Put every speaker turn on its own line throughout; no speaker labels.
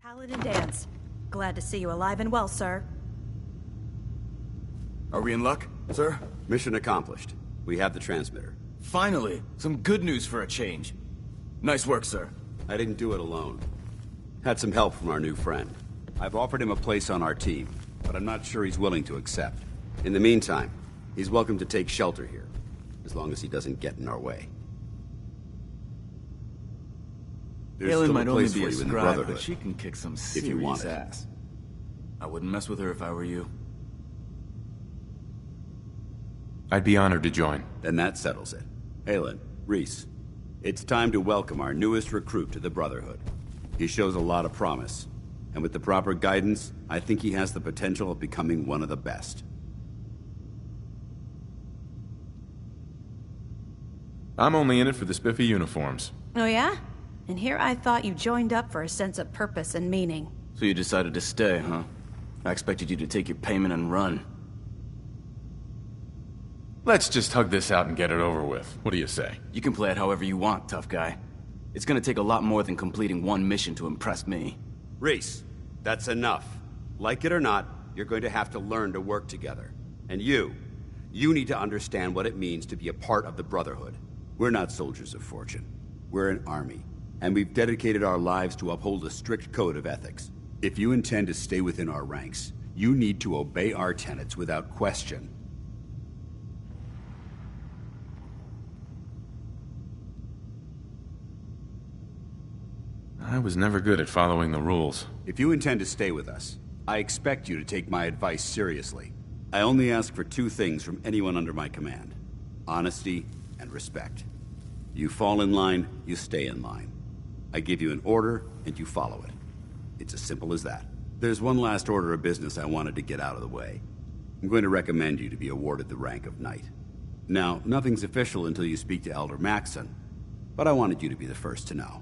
Paladin Dance. Glad to see you alive and well, sir.
Are we in luck, sir?
Mission accomplished. We have the transmitter.
Finally! Some good news for a change. Nice work, sir.
I didn't do it alone. Had some help from our new friend. I've offered him a place on our team, but I'm not sure he's willing to accept. In the meantime, he's welcome to take shelter here, as long as he doesn't get in our way. There's
Halen
still
might
a
only
place
be
for
a
you in the
scribe,
Brotherhood,
but she can kick some
if you want
serious
it.
ass. I wouldn't mess with her if I were you.
I'd be honored to join.
Then that settles it. Halen, Reese, it's time to welcome our newest recruit to the Brotherhood. He shows a lot of promise, and with the proper guidance, I think he has the potential of becoming one of the best.
I'm only in it for the spiffy uniforms.
Oh yeah? And here I thought you joined up for a sense of purpose and meaning.
So you decided to stay, huh? I expected you to take your payment and run.
Let's just hug this out and get it over with. What do you say?
You can play it however you want, tough guy. It's gonna take a lot more than completing one mission to impress me.
Reese, that's enough. Like it or not, you're going to have to learn to work together. And you need to understand what it means to be a part of the Brotherhood. We're not soldiers of fortune. We're an army, and we've dedicated our lives to uphold a strict code of ethics. If you intend to stay within our ranks, you need to obey our tenets without question.
I was never good at following the rules.
If you intend to stay with us, I expect you to take my advice seriously. I only ask for two things from anyone under my command: honesty and respect. You fall in line, you stay in line. I give you an order, and you follow it. It's as simple as that. There's one last order of business I wanted to get out of the way. I'm going to recommend you to be awarded the rank of Knight. Now, nothing's official until you speak to Elder Maxson, but I wanted you to be the first to know.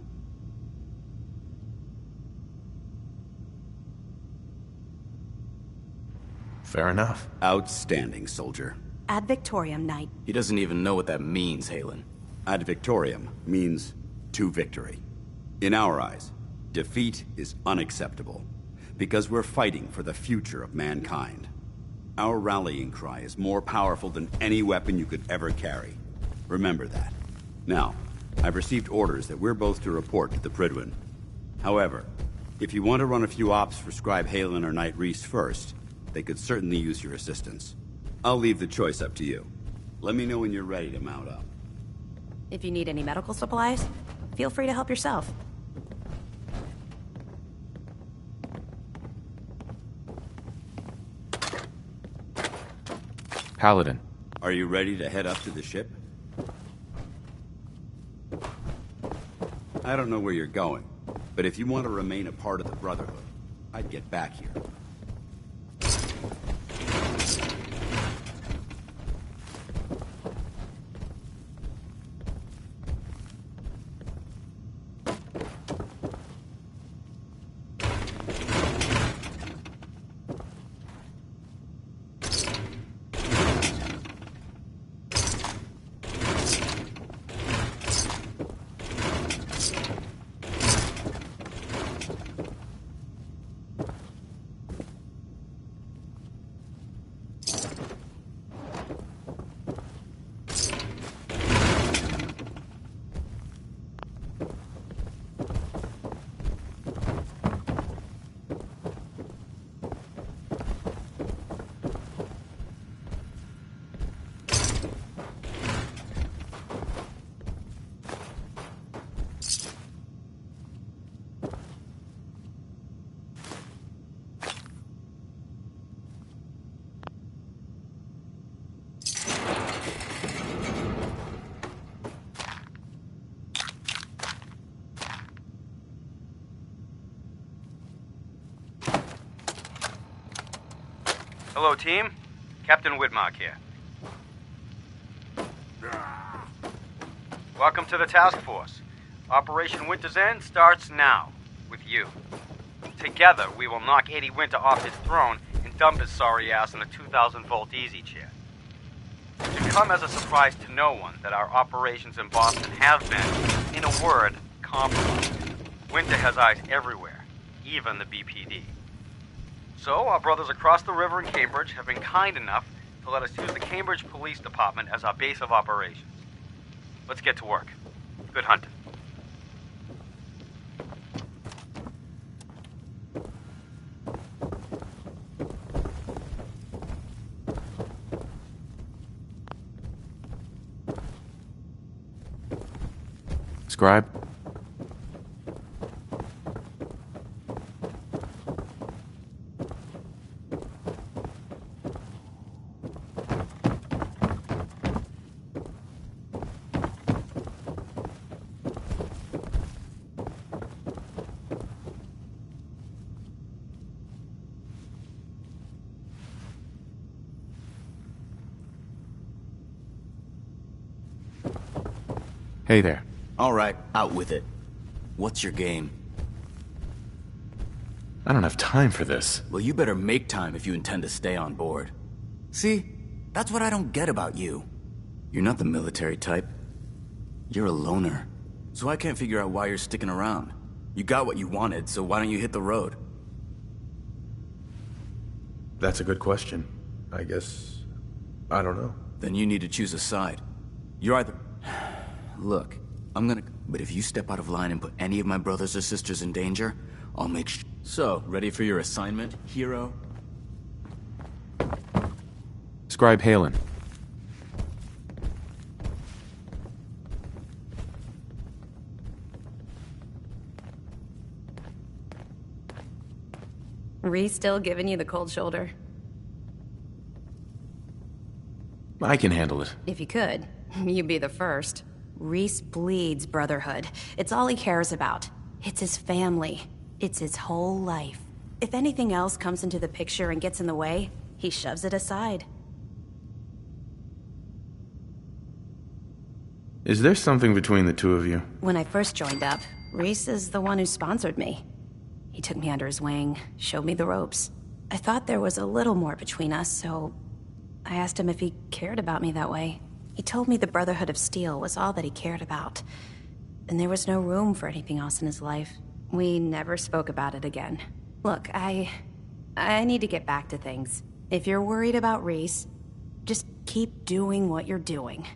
Fair enough.
Outstanding, soldier.
Ad Victoriam, Knight.
He doesn't even know what that means, Halen.
Ad Victoriam means to victory. In our eyes, defeat is unacceptable, because we're fighting for the future of mankind. Our rallying cry is more powerful than any weapon you could ever carry. Remember that. Now, I've received orders that we're both to report to the Pridwin. However, if you want to run a few ops for Scribe Halen or Knight Reese first, they could certainly use your assistance. I'll leave the choice up to you. Let me know when you're ready to mount up.
If you need any medical supplies, feel free to help yourself.
Paladin.
Are you ready to head up to the ship? I don't know where you're going, but if you want to remain a part of the Brotherhood, I'd get back here.
Hello, team. Captain Widmark here. Welcome to the task force. Operation Winter's End starts now, with you. Together, we will knock Eddie Winter off his throne and dump his sorry ass in a 2,000-volt easy chair. It should come as a surprise to no one that our operations in Boston have been, in a word, compromised. Winter has eyes everywhere, even the BPD. So, our brothers across the river in Cambridge have been kind enough to let us use the Cambridge Police Department as our base of operations. Let's get to work. Good hunting.
Scribe? Hey there.
All right, out with it. What's your game?
I don't have time for this.
Well, you better make time if you intend to stay on board. See, that's what I don't get about you. You're not the military type. You're a loner. So I can't figure out why you're sticking around. You got what you wanted, so why don't you hit the road?
That's a good question. I guess... I don't know.
Then you need to choose a side. You're either... Look, I'm gonna... But if you step out of line and put any of my brothers or sisters in danger, I'll make So, ready for your assignment, hero?
Scribe Halen.
Rhys still giving you the cold shoulder?
I can handle it.
If you could, you'd be the first. Rhys bleeds brotherhood. It's all he cares about. It's his family. It's his whole life. If anything else comes into the picture and gets in the way, he shoves it aside.
Is there something between the two of you?
When I first joined up, Rhys is the one who sponsored me. He took me under his wing, showed me the ropes. I thought there was a little more between us, so I asked him if he cared about me that way. He told me the Brotherhood of Steel was all that he cared about, and there was no room for anything else in his life. We never spoke about it again. Look, I need to get back to things. If you're worried about Rhys, just keep doing what you're doing.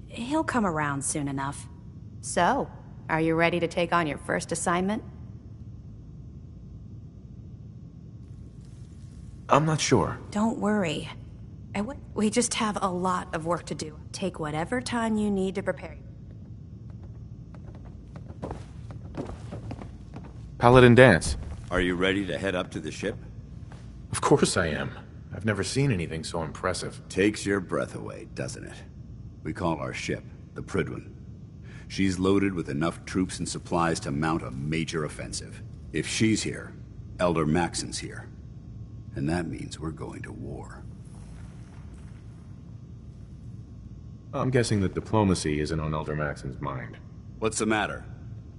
He'll come around soon enough. So, are you ready to take on your first assignment?
I'm not sure.
Don't worry. We just have a lot of work to do. Take whatever time you need to prepare.
Paladin dance.
Are you ready to head up to the ship?
Of course I am. I've never seen anything so impressive.
Takes your breath away, doesn't it? We call our ship the Prydwen. She's loaded with enough troops and supplies to mount a major offensive. If she's here, Elder Maxon's here. And that means we're going to war.
I'm guessing that diplomacy isn't on Elder Maxon's mind.
What's the matter?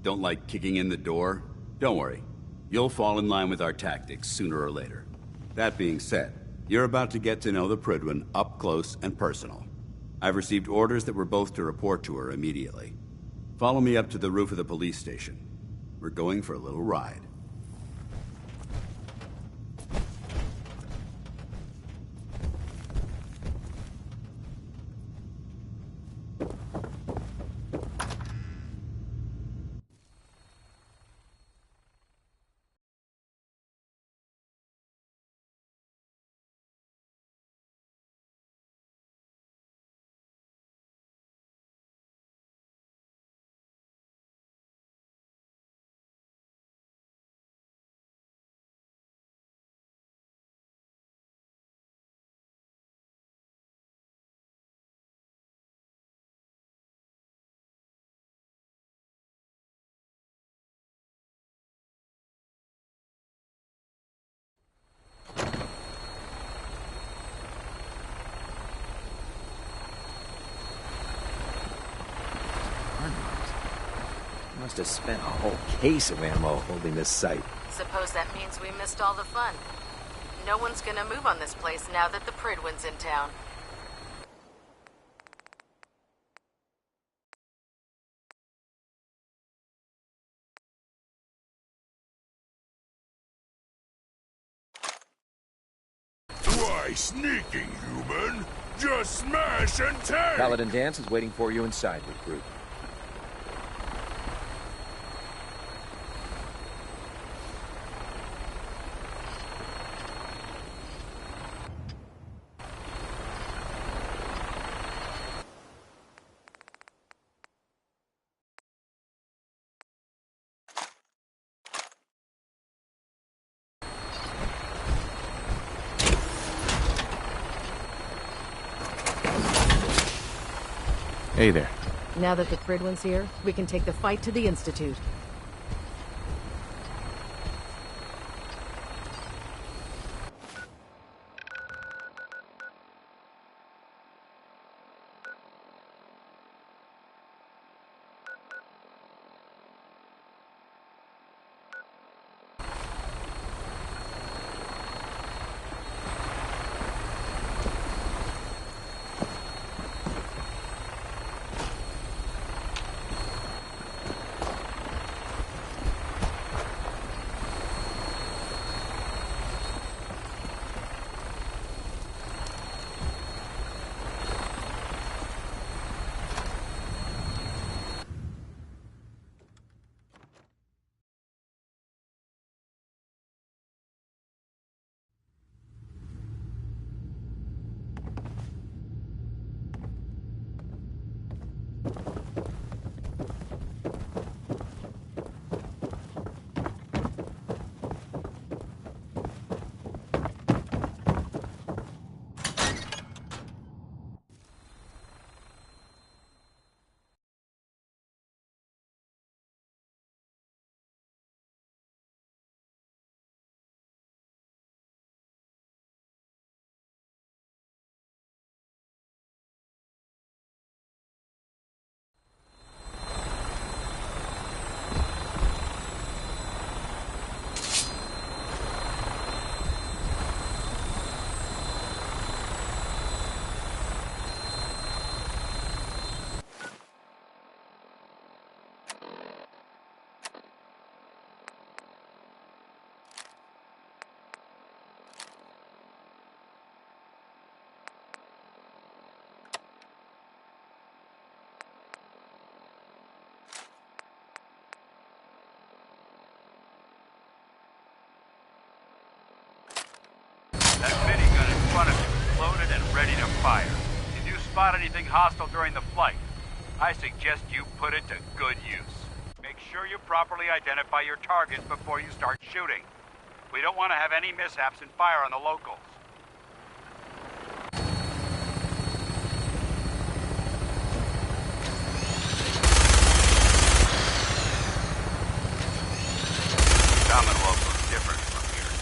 Don't like kicking in the door? Don't worry. You'll fall in line with our tactics sooner or later. That being said, you're about to get to know the Prydwen up close and personal. I've received orders that we're both to report to her immediately. Follow me up to the roof of the police station. We're going for a little ride.
Must have spent a whole case of ammo holding this site.
Suppose that means we missed all the fun. No one's gonna move on this place now that the Prydwen's in town.
Try sneaking, human. Just smash and take!
Paladin Dance is waiting for you inside, recruit.
Hey there.
Now that the Fridwin's here, we can take the fight to the Institute.
That minigun in front of you is loaded and ready to fire. If you spot anything hostile during the flight, I suggest you put it to good use. Make sure you properly identify your targets before you start shooting. We don't want to have any mishaps and fire on the locals. Commonwealth looks different from here.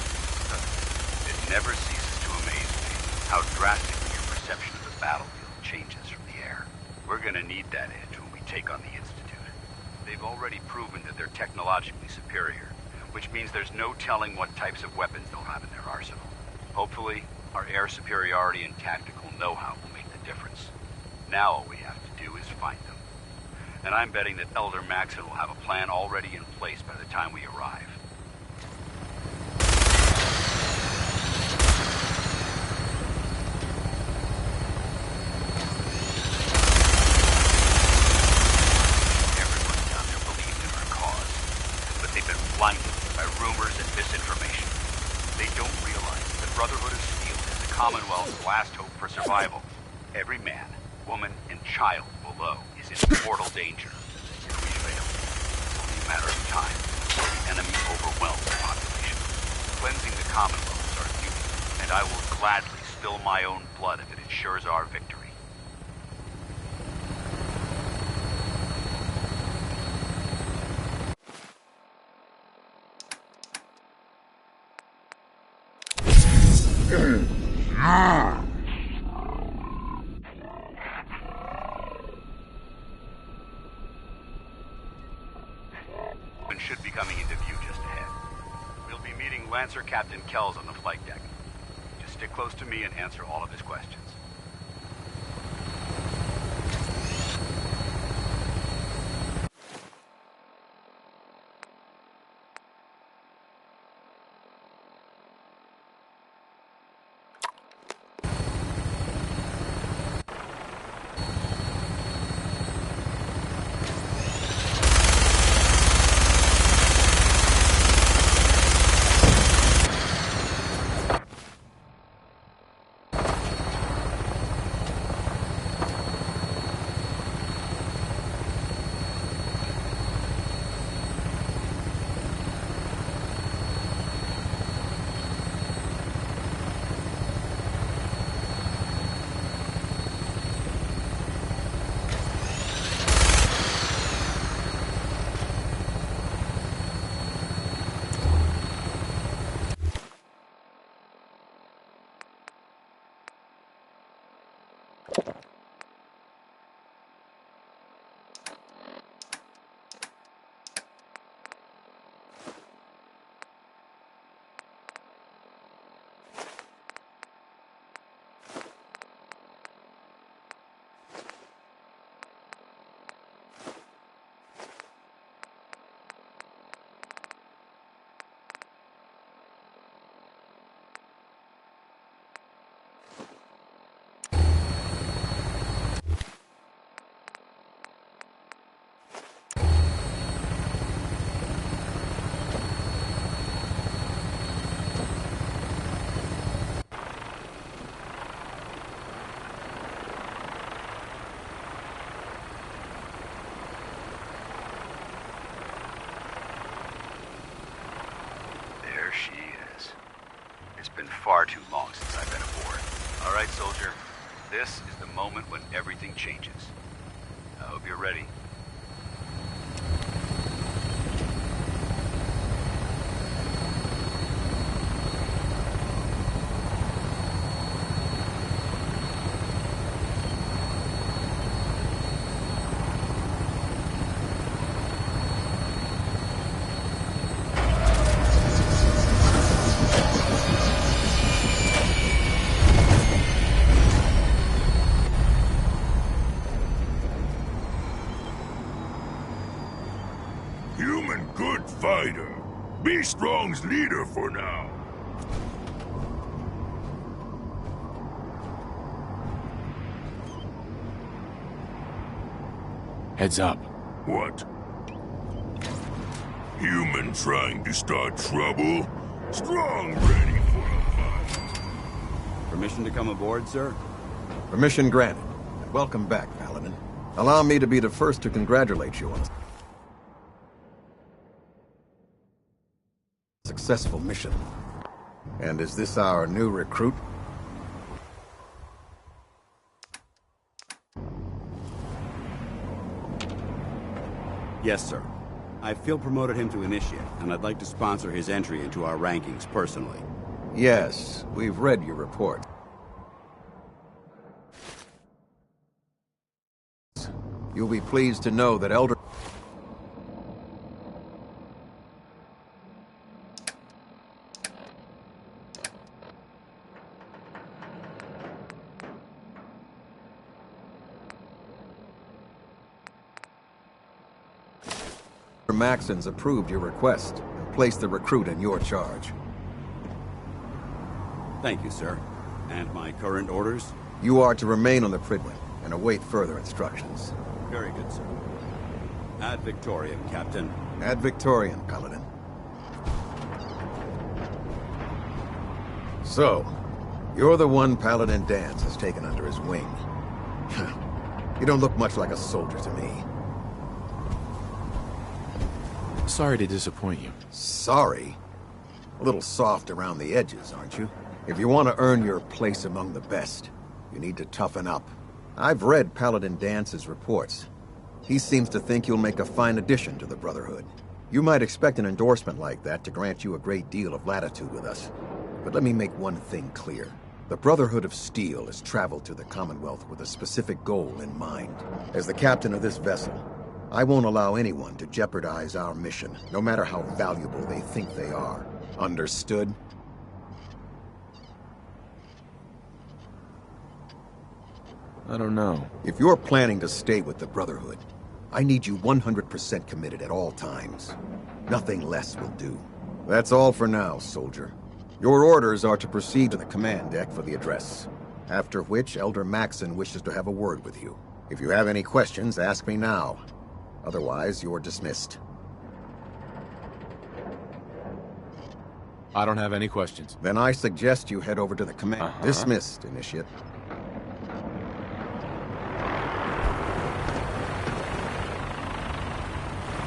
It never ceases to amaze me how drastically your perception of the battlefield changes from the air. We're gonna need that edge when we take on the Institute. They've already proven that they're technologically superior, which means there's no telling what types of weapons they'll have in their arsenal. Hopefully, our air superiority and tactical know-how will make the difference. Now all we have to do is find them. And I'm betting that Elder Maxon will have a plan already in place by the time we arrive. Blinded by rumors and misinformation. They don't realize the Brotherhood of Steel is the Commonwealth's last hope for survival. Every man, woman, and child below is in mortal danger. If we fail, it's only a matter of time before the enemy overwhelms the population. Cleansing the Commonwealth is our duty, and I will gladly spill my own blood if it ensures our victory. Should be coming into view just ahead. We'll be meeting Lancer Captain Kells on the flight deck. Just stick close to me and answer all of his questions.
There she is. It's been far too long since I've been aboard. All right, soldier. This is the moment when everything changes. I hope you're ready.
Human good fighter. Be Strong's leader for now.
Heads up.
What? Human trying to start trouble? Strong ready for a fight.
Permission to come aboard, sir?
Permission granted. Welcome back, Paladin. Allow me to be the first to congratulate you on a successful mission. And is this our new recruit?
Yes, sir. I feel promoted him to initiate, and I'd like to sponsor his entry into our rankings personally.
Yes, we've read your report. You'll be pleased to know that Elder... Maxon's approved your request and placed the recruit in your charge.
Thank you, sir. And my current orders?
You are to remain on the Pridwin and await further instructions.
Very good, sir. Ad Victoriam, Captain.
Ad Victoriam, Paladin. So, you're the one Paladin Danse has taken under his wing. You don't look much like a soldier to me.
Sorry to disappoint you.
Sorry? A little soft around the edges, aren't you? If you want to earn your place among the best, you need to toughen up. I've read Paladin Dance's reports. He seems to think you'll make a fine addition to the Brotherhood. You might expect an endorsement like that to grant you a great deal of latitude with us. But let me make one thing clear. The Brotherhood of Steel has traveled to the Commonwealth with a specific goal in mind. As the captain of this vessel, I won't allow anyone to jeopardize our mission, no matter how valuable they think they are. Understood?
I don't know.
If you're planning to stay with the Brotherhood, I need you 100% committed at all times. Nothing less will do. That's all for now, soldier. Your orders are to proceed to the command deck for the address, after which Elder Maxon wishes to have a word with you. If you have any questions, ask me now. Otherwise, you're dismissed.
I don't have any questions.
Then I suggest you head over to the command. Dismissed, Initiate.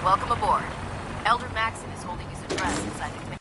Welcome aboard. Elder Maxon is holding his address inside the command.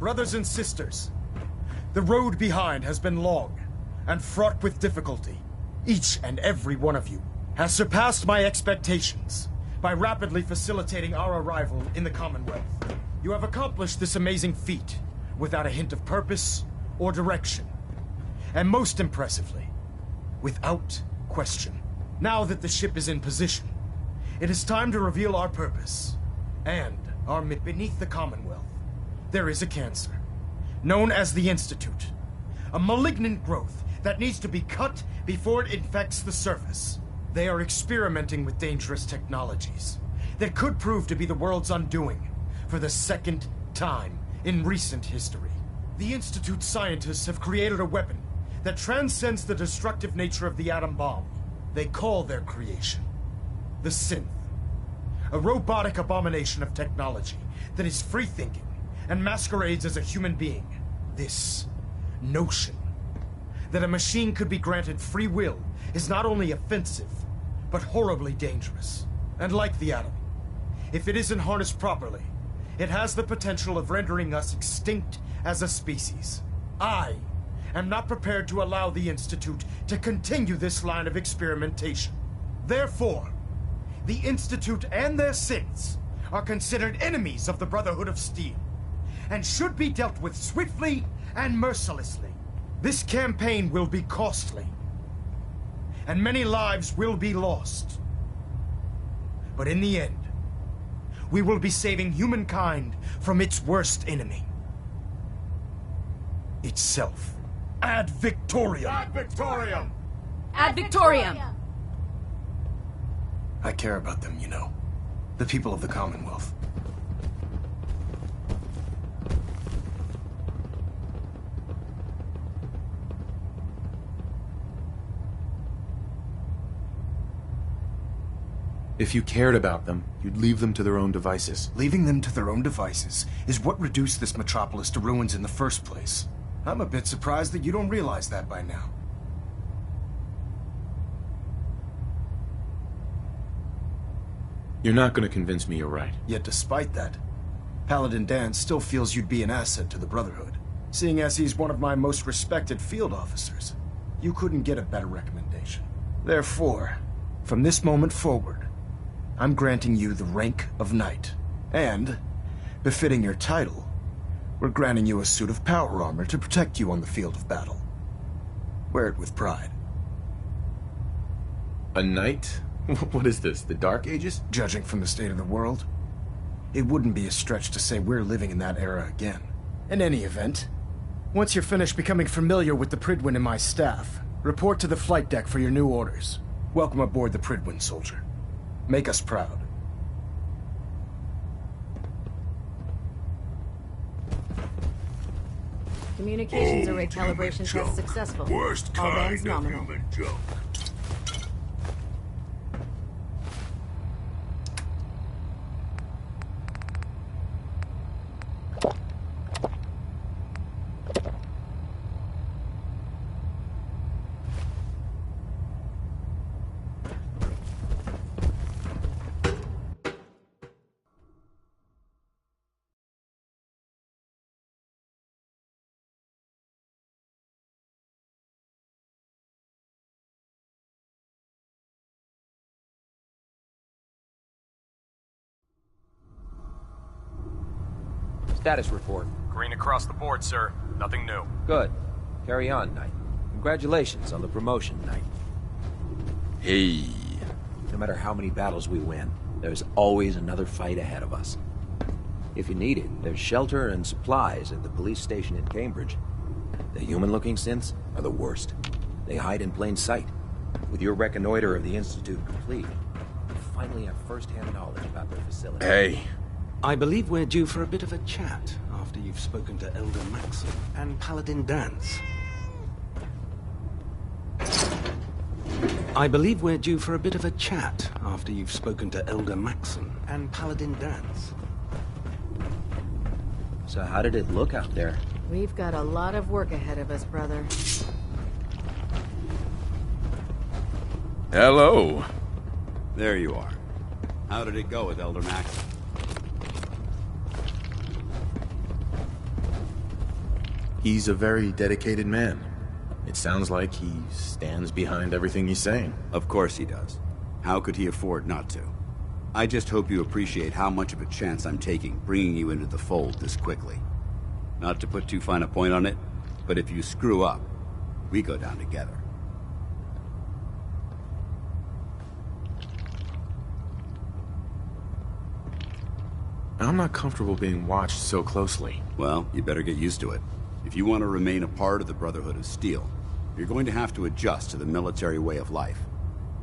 Brothers and sisters, the road behind has been long and fraught with difficulty. Each and every one of you has surpassed my expectations by rapidly facilitating our arrival in the Commonwealth. You have accomplished this amazing feat without a hint of purpose or direction. And most impressively, without question. Now that the ship is in position, it is time to reveal our purpose and our mission. Beneath the Commonwealth, there is a cancer, known as the Institute. A malignant growth that needs to be cut before it infects the surface. They are experimenting with dangerous technologies that could prove to be the world's undoing for the second time in recent history. The Institute scientists have created a weapon that transcends the destructive nature of the atom bomb. They call their creation the Synth. A robotic abomination of technology that is free-thinking and masquerades as a human being. This notion that a machine could be granted free will is not only offensive, but horribly dangerous. And like the atom, if it isn't harnessed properly, it has the potential of rendering us extinct as a species. I am not prepared to allow the Institute to continue this line of experimentation. Therefore, the Institute and their synths are considered enemies of the Brotherhood of Steel, and should be dealt with swiftly and mercilessly. This campaign will be costly, and many lives will be lost. But in the end, we will be saving humankind from its worst enemy. Itself. Ad Victoriam!
Ad Victoriam!
Ad Victoriam!
I care about them, you know. The people of the Commonwealth.
If you cared about them, you'd leave them to their own devices.
Leaving them to their own devices is what reduced this metropolis to ruins in the first place. I'm a bit surprised that you don't realize that by now.
You're not going to convince me you're right.
Yet despite that, Paladin Dan still feels you'd be an asset to the Brotherhood, seeing as he's one of my most respected field officers. You couldn't get a better recommendation. Therefore, from this moment forward, I'm granting you the rank of Knight. And, befitting your title, we're granting you a suit of power armor to protect you on the field of battle. Wear it with pride.
A knight? What is this, the Dark Ages?
Judging from the state of the world, it wouldn't be a stretch to say we're living in that era again. In any event, once you're finished becoming familiar with the Pridwin and my staff, report to the flight deck for your new orders. Welcome aboard the Pridwin, soldier. Make us proud.
Communications array calibration test successful.
Worst
All
kind
bands
of
nominal.
human junk.
Status report.
Green across the board, sir. Nothing new.
Good. Carry on, Knight. Congratulations on the promotion, Knight.
Hey.
No matter how many battles we win, there's always another fight ahead of us. If you need it, there's shelter and supplies at the police station in Cambridge. The human-looking synths are the worst. They hide in plain sight. With your reconnoiter of the Institute complete, you finally have first-hand knowledge about their facility.
Hey.
I believe we're due for a bit of a chat after you've spoken to Elder Maxim and Paladin Dance. I believe we're due for a bit of a chat after you've spoken to Elder Maxim and Paladin Dance.
So how did it look out there?
We've got a lot of work ahead of us, brother.
Hello. There you are. How did it go with Elder Maxim?
He's a very dedicated man. It sounds like he stands behind everything he's saying.
Of course he does. How could he afford not to? I just hope you appreciate how much of a chance I'm taking bringing you into the fold this quickly. Not to put too fine a point on it, but if you screw up, we go down together.
I'm not comfortable being watched so closely.
Well, you better get used to it. If you want to remain a part of the Brotherhood of Steel, you're going to have to adjust to the military way of life.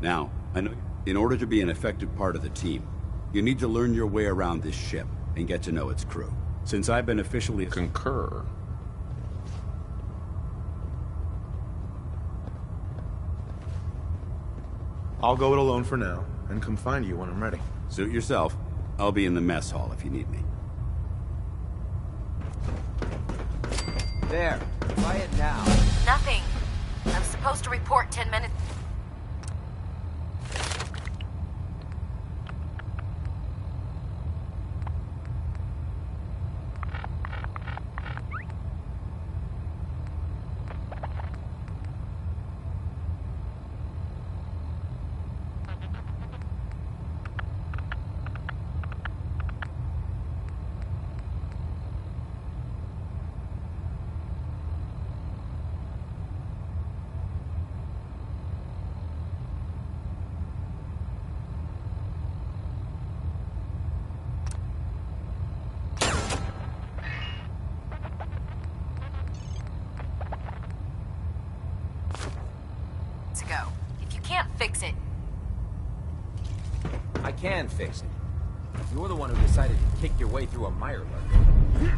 Now, I know in order to be an effective part of the team, you need to learn your way around this ship and get to know its crew. Since I've been officially...
Concur. I'll go it alone for now, and come find you when I'm ready.
Suit yourself. I'll be in the mess hall if you need me.
There. Try it now.
Nothing. I'm supposed to report 10 minutes. Go. If you can't fix it...
I can fix it. You're the one who decided to kick your way through a mire lurk.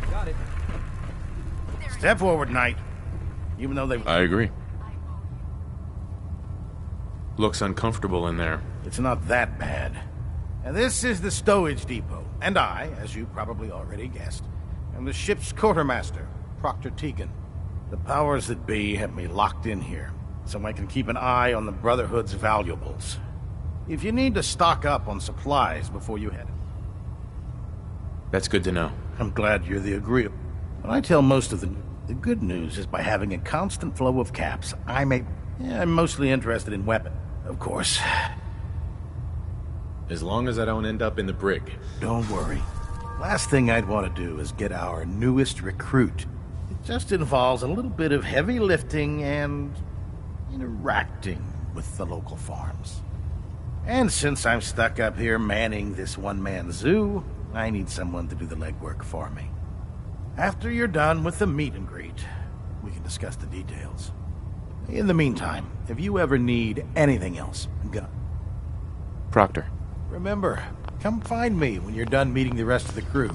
Got it.
Step forward, Knight. Even though they...
I agree. Looks uncomfortable in there.
It's not that bad. And this is the stowage depot. And I, as you probably already guessed, am the ship's quartermaster, Proctor Tegan. The powers that be have me locked in here, so I can keep an eye on the Brotherhood's valuables. If you need to stock up on supplies before you head...
That's good to know.
I'm glad you're the agreeable. When I tell most of the good news is by having a constant flow of caps, I'm mostly interested in weapon, of course.
As long as I don't end up in the brig.
Don't worry. Last thing I'd want to do is get our newest recruit. It just involves a little bit of heavy lifting and interacting with the local farms. And since I'm stuck up here manning this one-man zoo, I need someone to do the legwork for me. After you're done with the meet and greet, we can discuss the details. In the meantime, if you ever need anything else, go.
Proctor.
Remember, come find me when you're done meeting the rest of the crew.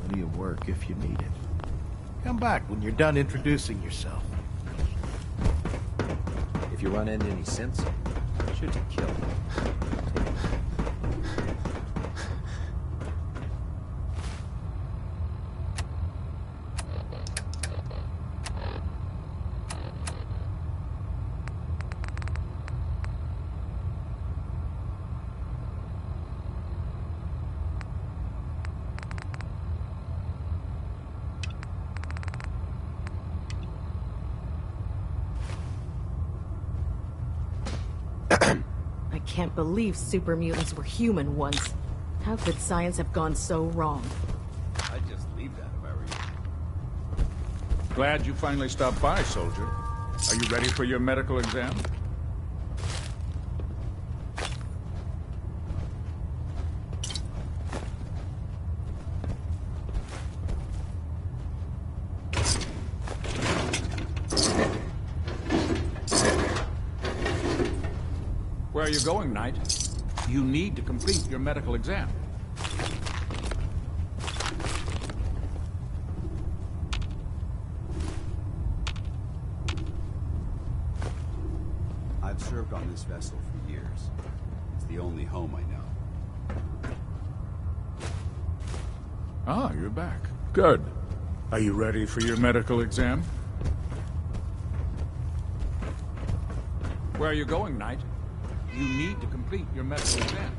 Plenty of work if you need it. Come back when you're done introducing yourself.
If you run into any sense, shoot to kill.
I can't believe super mutants were human once. How could science have gone so wrong?
I'd just leave that if I were you.
Glad you finally stopped by, soldier. Are you ready for your medical exam? Where are you going, Knight? You need to complete your medical exam.
I've served on this vessel for years. It's the only home I know.
Ah, you're back. Good. Are you ready for your medical exam? Where are you going, Knight? You need to complete your medical exam.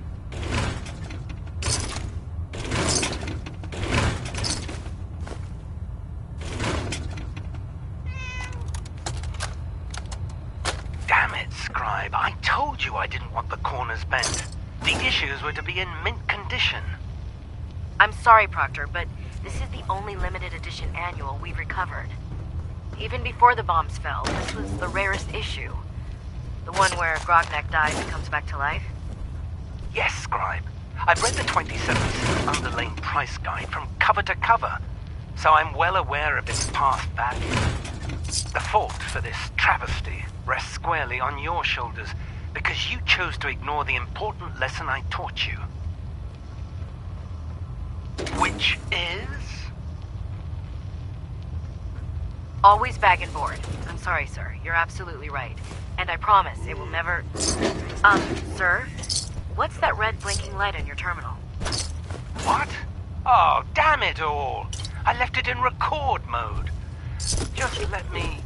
I didn't want the corners bent. The issues were to be in mint condition.
I'm sorry, Proctor, but this is the only limited edition annual we've recovered. Even before the bombs fell, this was the rarest issue. The one where Grognak dies and comes back to life.
Yes, Scribe. I've read the 27th underlying price guide from cover to cover, so I'm well aware of its past value. The fault for this travesty rests squarely on your shoulders, because you chose to ignore the important lesson I taught you. Which is?
Always bag and board. I'm sorry, sir. You're absolutely right. And I promise it will never... Sir? What's that red blinking light on your terminal?
What? Oh, damn it all! I left it in record mode. Just let me...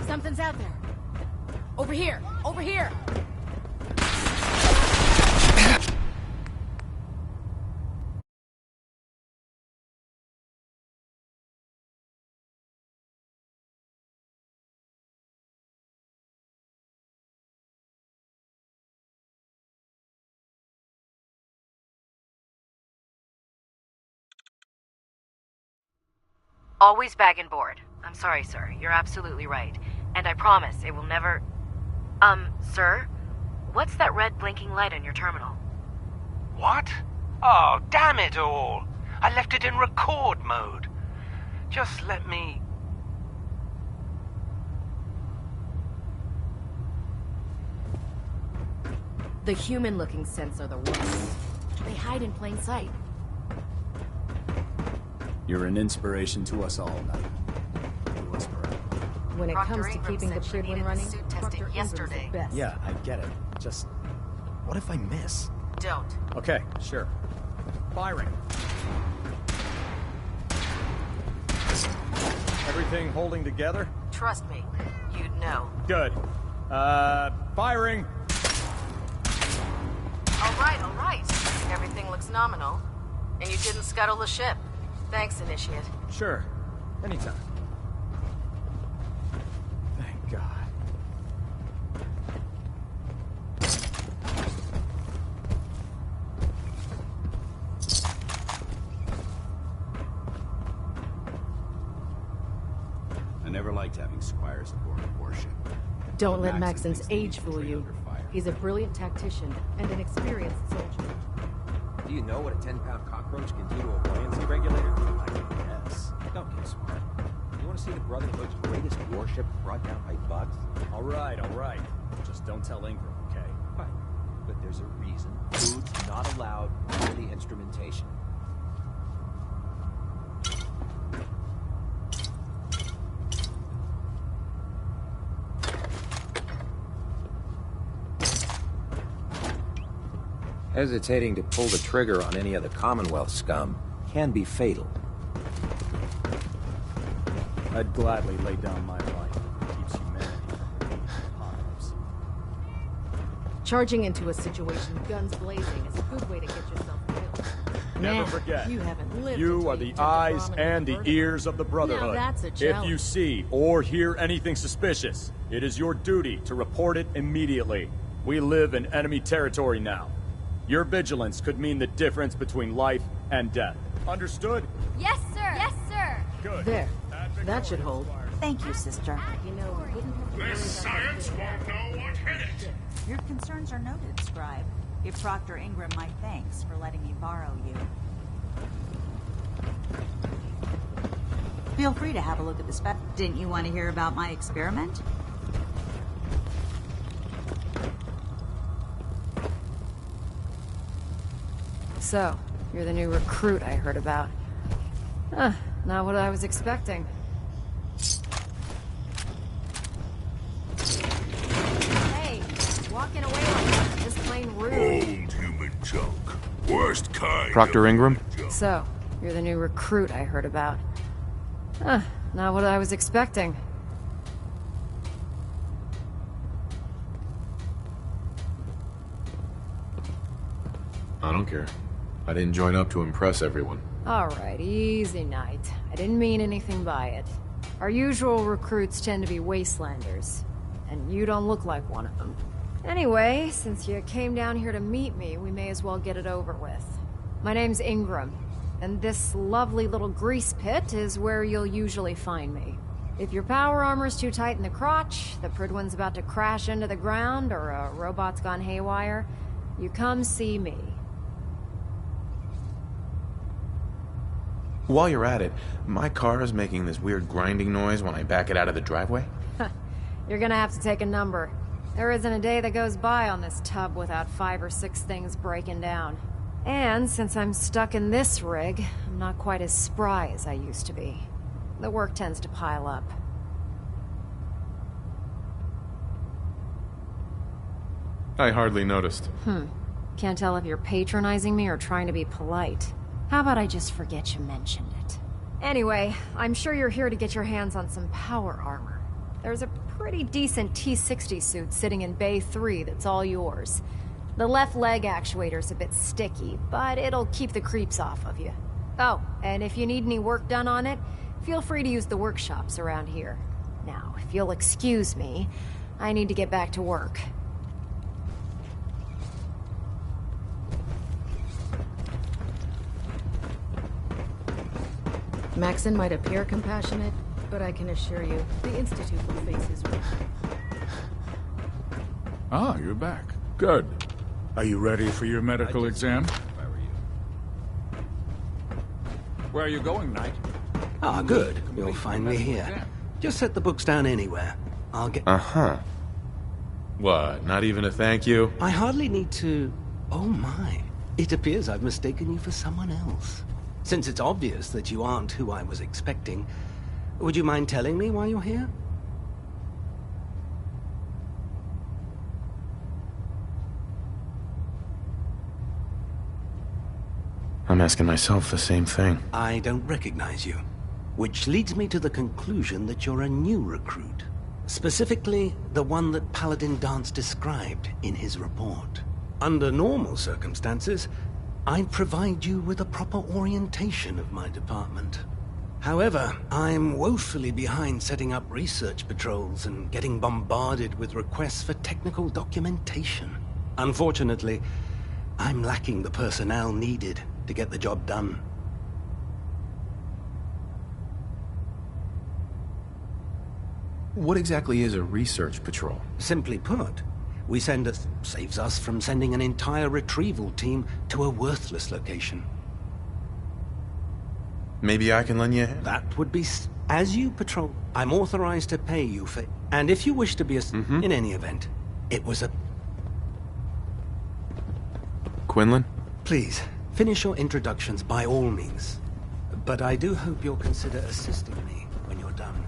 Something's out there. Over here! Over here!
Always bag and board. I'm sorry, sir. You're absolutely right. And I promise it will never... Sir? What's that red blinking light on your terminal?
What? Oh, damn it all! I left it in record mode. Just let me...
The human-looking scents are the worst. They hide in plain sight.
You're an inspiration to us all, Knight. To us forever.
When it
Proctor
comes to
Ingram
keeping the
said she
Prydwen
needed
running,
the suit tested
Proctor Ingram's the
yesterday.
best.
Yeah, I get it. Just... what if I miss?
Don't.
Okay, sure. Firing. Everything holding together?
Trust me. You'd know.
Good. Firing!
All right. Everything looks nominal. And you didn't scuttle the ship. Thanks, Initiate.
Sure. Anytime. Thank God.
I never liked having squires aboard a warship.
Don't let
Maxon
Maxon's
thinks they
age
need to
fool
train
you.
under fire.
He's a brilliant tactician and an experienced soldier.
Do you know what a 10-pound cockroach can do to a buoyancy regulator?
I guess.
Don't get smart. You want to see the Brotherhood's greatest warship brought down by bugs?
All right. Just don't tell Ingram, okay?
Fine. But there's a reason. Food's not allowed near the instrumentation. Hesitating to pull the trigger on any of the Commonwealth scum can be fatal.
I'd gladly lay down my life if it keeps humanity from the apocalypse.
Charging into a situation guns blazing is a good way to get yourself killed.
Never
Nah,
forget,
you haven't lived
you
until
are the
you've
eyes
taken
and the
Brahmin
ears of the Brotherhood.
Now that's a
If
challenge.
you see or hear anything suspicious, it is your duty to report it immediately. We live in enemy territory now. Your vigilance could mean the difference between life and death. Understood?
Yes, sir. Yes, sir.
Good.
There. That should hold.
Thank you, sister.
You know, we wouldn't have to worry
This
about
science won't know what hit it.
Your concerns are noted, Scribe. Give Proctor Ingram my thanks for letting me borrow you. Feel free to have a look at the spec. Didn't you want to hear about my experiment?
So, you're the new recruit I heard about. Not what I was expecting. Hey, walking away like that, just plain rude.
Old human junk. Worst kind.
Proctor Ingram?
So, you're the new recruit I heard about. Not what I was expecting.
I don't care. I didn't join up to impress everyone.
Alright, easy night. I didn't mean anything by it. Our usual recruits tend to be wastelanders. and you don't look like one of them. Anyway, since you came down here to meet me, we may as well get it over with. My name's Ingram, and this lovely little grease pit is where you'll usually find me. If your power armor's too tight in the crotch, the Pridwin's about to crash into the ground, or a robot's gone haywire, you come see me.
While you're at it, my car is making this weird grinding noise when I back it out of the driveway.
You're gonna have to take a number. There isn't a day that goes by on this tub without 5 or 6 things breaking down. And since I'm stuck in this rig, I'm not quite as spry as I used to be. The work tends to pile up.
I hardly noticed.
Can't tell if you're patronizing me or trying to be polite. How about I just forget you mentioned it? Anyway, I'm sure you're here to get your hands on some power armor. There's a pretty decent T-60 suit sitting in Bay 3 that's all yours. The left leg actuator's a bit sticky, but it'll keep the creeps off of you. Oh, and if you need any work done on it, feel free to use the workshops around here. Now, if you'll excuse me, I need to get back to work.
Maxon might appear compassionate, but I can assure you, the Institute will face his wrath.
Ah, you're back. Good. Are you ready for your medical exam? Where are you going, Knight?
Ah, good. You'll find me here. Just set the books down anywhere. I'll get...
Uh-huh. What, not even a thank you?
I hardly need to... Oh my. It appears I've mistaken you for someone else. Since it's obvious that you aren't who I was expecting, would you mind telling me why you're here?
I'm asking myself the same thing.
I don't recognize you. Which leads me to the conclusion that you're a new recruit. Specifically, the one that Paladin Dance described in his report. Under normal circumstances, I'd provide you with a proper orientation of my department. However, I'm woefully behind setting up research patrols and getting bombarded with requests for technical documentation. Unfortunately, I'm lacking the personnel needed to get the job done.
What exactly is a research patrol?
Simply put, we send a... saves us from sending an entire retrieval team to a worthless location.
Maybe I can lend you a hand?
That would be... As you patrol, I'm authorized to pay you for... And if you wish to be a... In any event, it was a...
Quinlan?
Please, finish your introductions by all means. But I do hope you'll consider assisting me when you're done.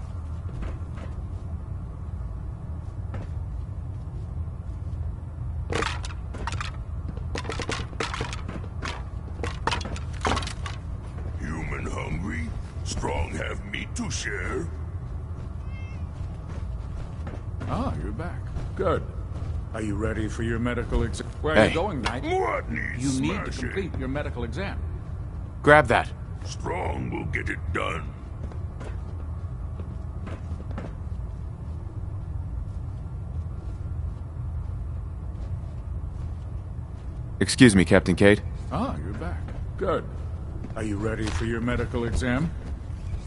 Human hungry? Strong have meat to share?
Ah, you're back. Good. Are you ready for your medical exam? Where are you going, Knight?
What needs
You need to
smashing?
complete your medical exam.
Grab that.
Strong will get it done.
Excuse me, Captain Cade.
Ah, you're back. Good. Are you ready for your medical exam?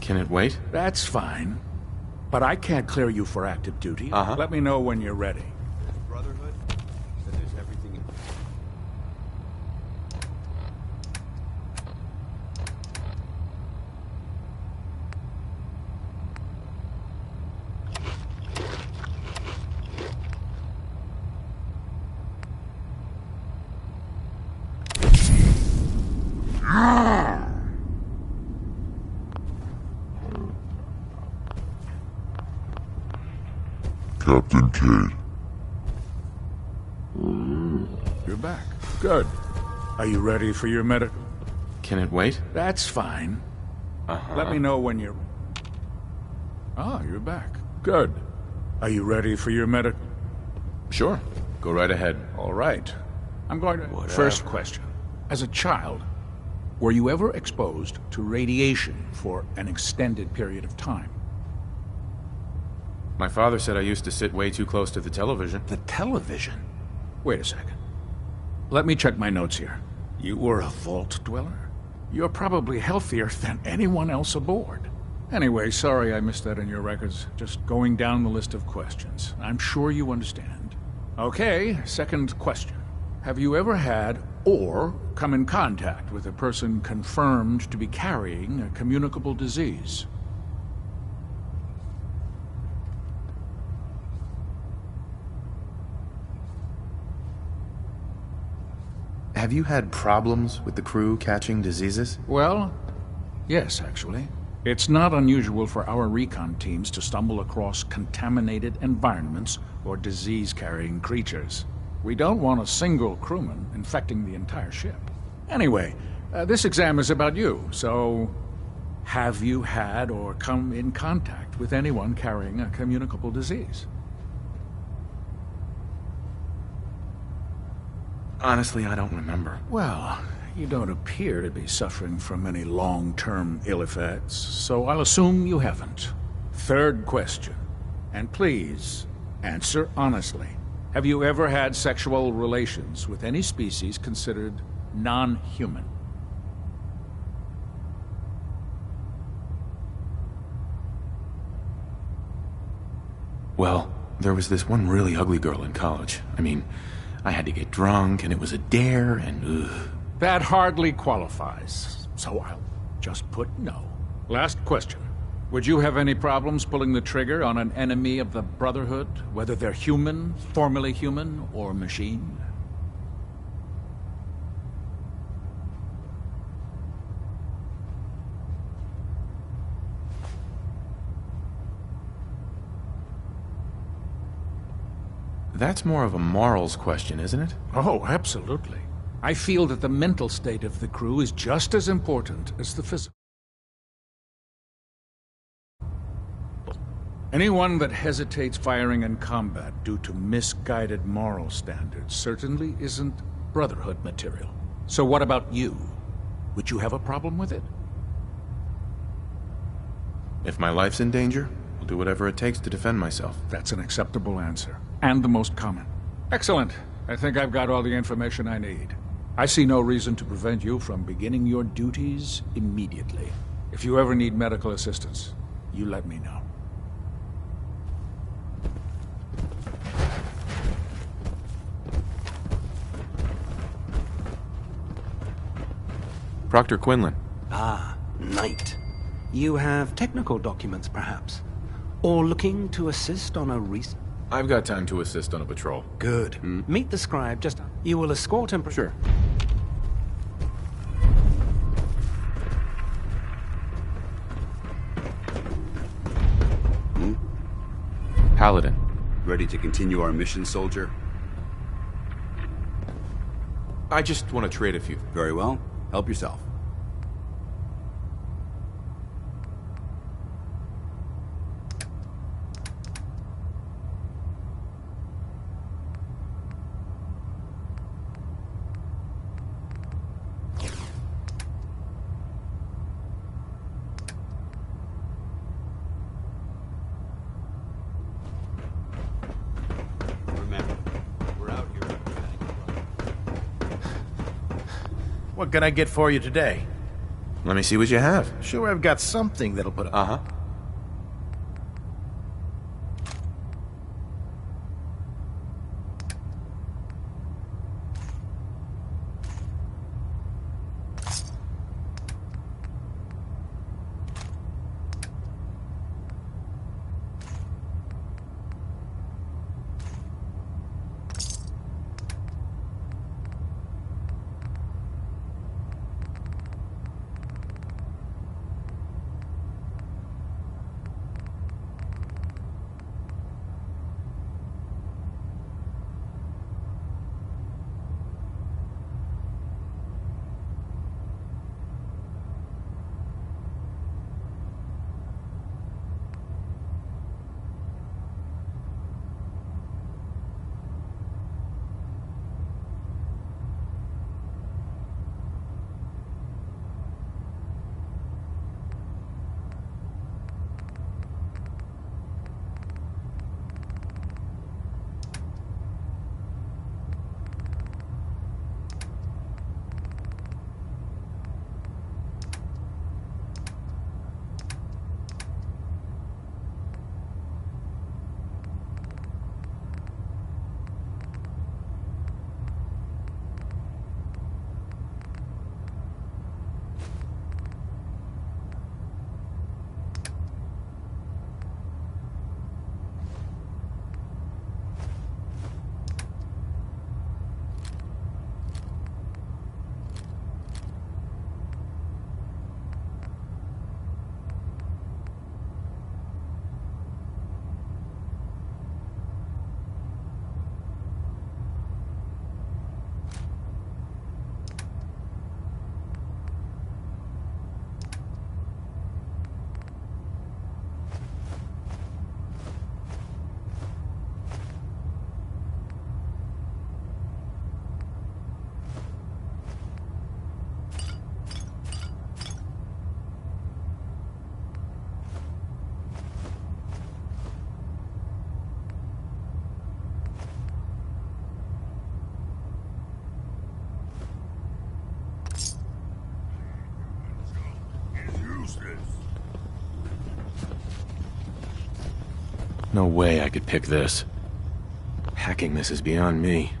Can it wait?
That's fine. But I can't clear you for active duty. Let me know when you're ready.
Brotherhood? Then there's everything in...
Captain Cade.
You're back. Good. Are you ready for your medical?
Can it wait?
That's fine. Let me know when you're... Ah, you're back. Good. Are you ready for your medical?
Sure. Go right ahead.
All right. I'm going to... First question. As a child, were you ever exposed to radiation for an extended period of time?
My father said I used to sit way too close to the television.
The television? Wait a second. Let me check my notes here. You were a vault dweller? You're probably healthier than anyone else aboard. Anyway, sorry I missed that in your records. Just going down the list of questions. I'm sure you understand. Okay, second question. Have you ever had or come in contact with a person confirmed to be carrying a communicable disease?
Have you had problems with the crew catching diseases?
Well, yes, actually. It's not unusual for our recon teams to stumble across contaminated environments or disease-carrying creatures. We don't want a single crewman infecting the entire ship. Anyway, this exam is about you, so have you had or come in contact with anyone carrying a communicable disease?
Honestly, I don't remember.
Well, you don't appear to be suffering from any long-term ill effects, so I'll assume you haven't. Third question, and please, answer honestly. Have you ever had sexual relations with any species considered non-human?
Well, there was this one really ugly girl in college. I mean, I had to get drunk, and it was a dare, and ugh.
That hardly qualifies, so I'll just put no. Last question. Would you have any problems pulling the trigger on an enemy of the Brotherhood, whether they're human, formerly human, or machine?
That's more of a morals question, isn't it?
Oh, absolutely. I feel that the mental state of the crew is just as important as the physical. Anyone that hesitates firing in combat due to misguided moral standards certainly isn't Brotherhood material. So what about you? Would you have a problem with it?
If my life's in danger, I'll do whatever it takes to defend myself.
That's an acceptable answer, and the most common. Excellent. I think I've got all the information I need. I see no reason to prevent you from beginning your duties immediately. If you ever need medical assistance, you let me know.
Proctor Quinlan.
Ah, Knight. You have technical documents, perhaps? Or looking to assist on a recent...
I've got time to assist on a patrol.
Good. Meet the scribe, just... You will escort him...
Sure. Paladin.
Ready to continue our mission, soldier?
I just want to trade a few.
Very well. Help yourself.
What can I get for you today?
Let me see what you have.
Sure, I've got something that'll put...
Uh-huh.
useless.
No way I could pick this. Hacking this is beyond me.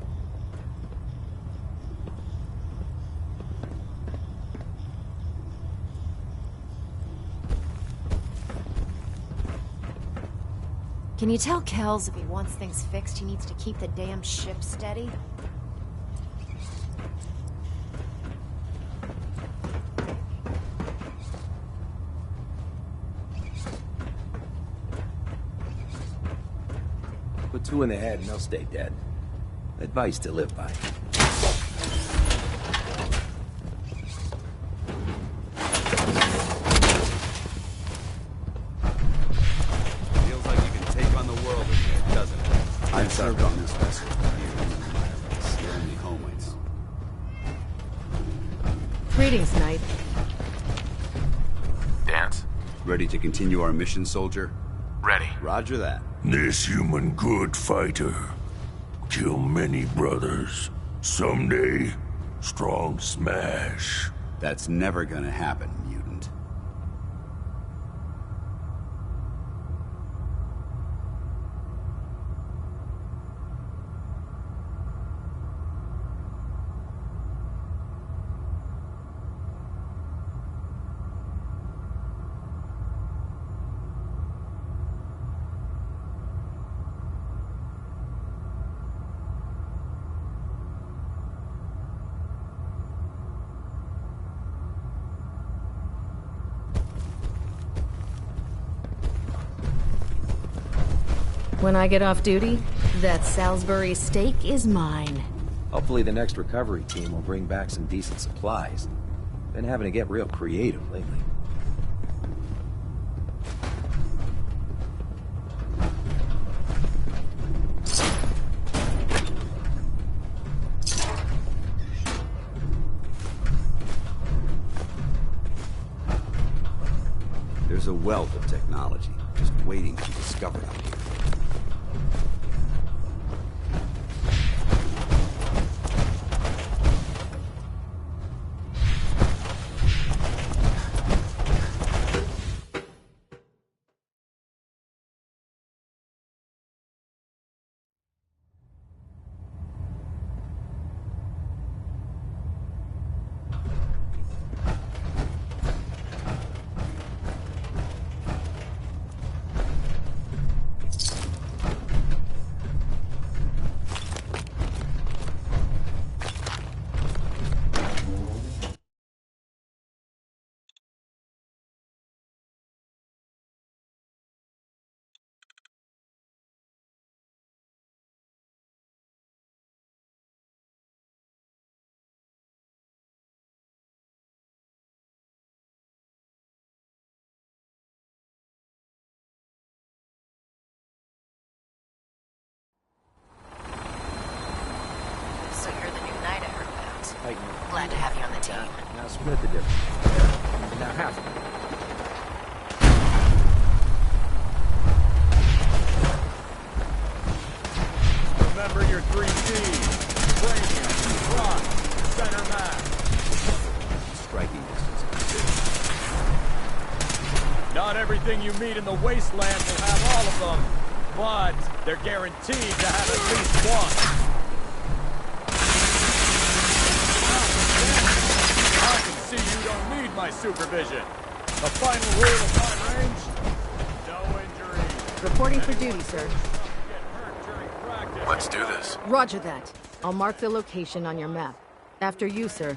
Can you tell Kells if he wants things fixed, he needs to keep the damn ship steady?
Put two in the head and they'll stay dead. Advice to live by.
Feels like you can take on the world in here, doesn't it? I've served on this vessel. Scaring me homeways.
Greetings, Knight.
Dance? Ready to continue our mission, soldier?
Ready.
Roger that.
This human good fighter. Kill many brothers. Someday, strong smash.
That's never gonna happen, mutant.
When I get off duty, that Salisbury steak is mine.
Hopefully the next recovery team will bring back some decent supplies. Been having to get real creative lately.
There's a wealth of technology just waiting to be discovered out here.
So you're the new knight I heard about. Glad to have you on the team.
Now split the difference. Now half of it.
Remember your 3 Ds. Premium, front, center mass.
Striking distance.
Not everything you meet in the wasteland will have all of them, but they're guaranteed to have at least one. I can see you don't need my supervision. The final rule of my range? No injuries.
Reporting for duty, sir.
Let's do this.
Roger that. I'll mark the location on your map. After you, sir.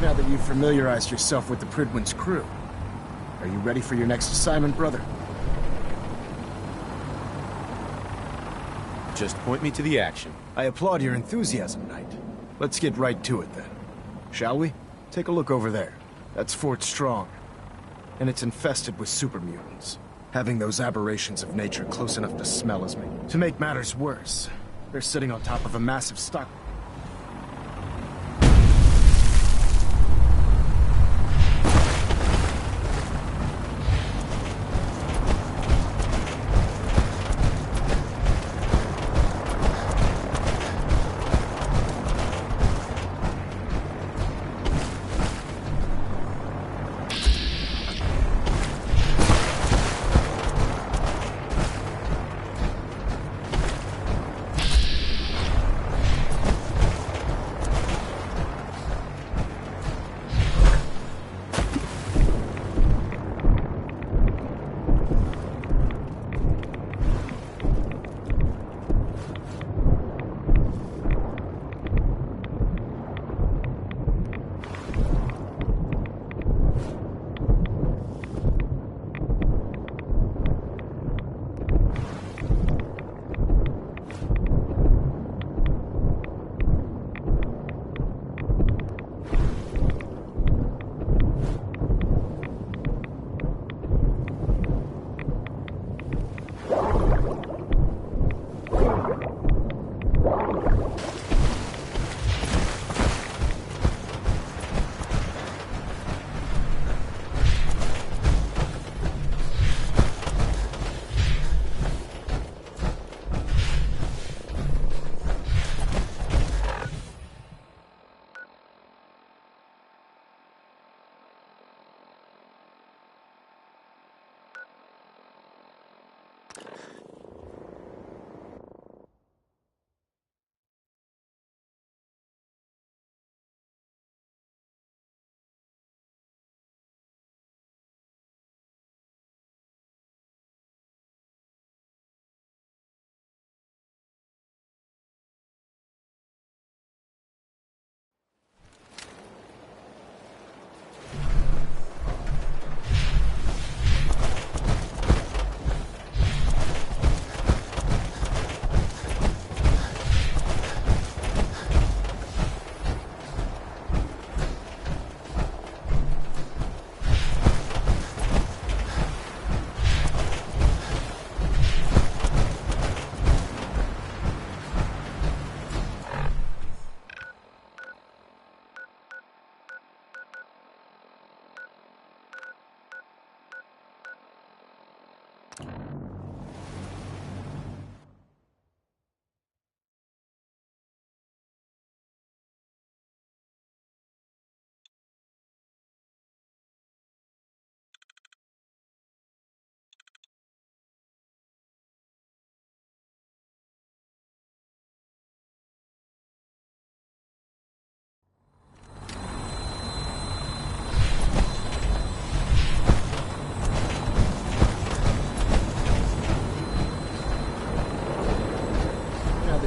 Now that you've familiarized yourself with the Pridwin's crew, are you ready for your next assignment, brother?
Just point me to the action.
I applaud your enthusiasm, Knight. Let's get right to it, then. Shall we? Take a look over there. That's Fort Strong. And it's infested with super mutants. Having those aberrations of nature close enough to smell as me. To make matters worse, they're sitting on top of a massive stock.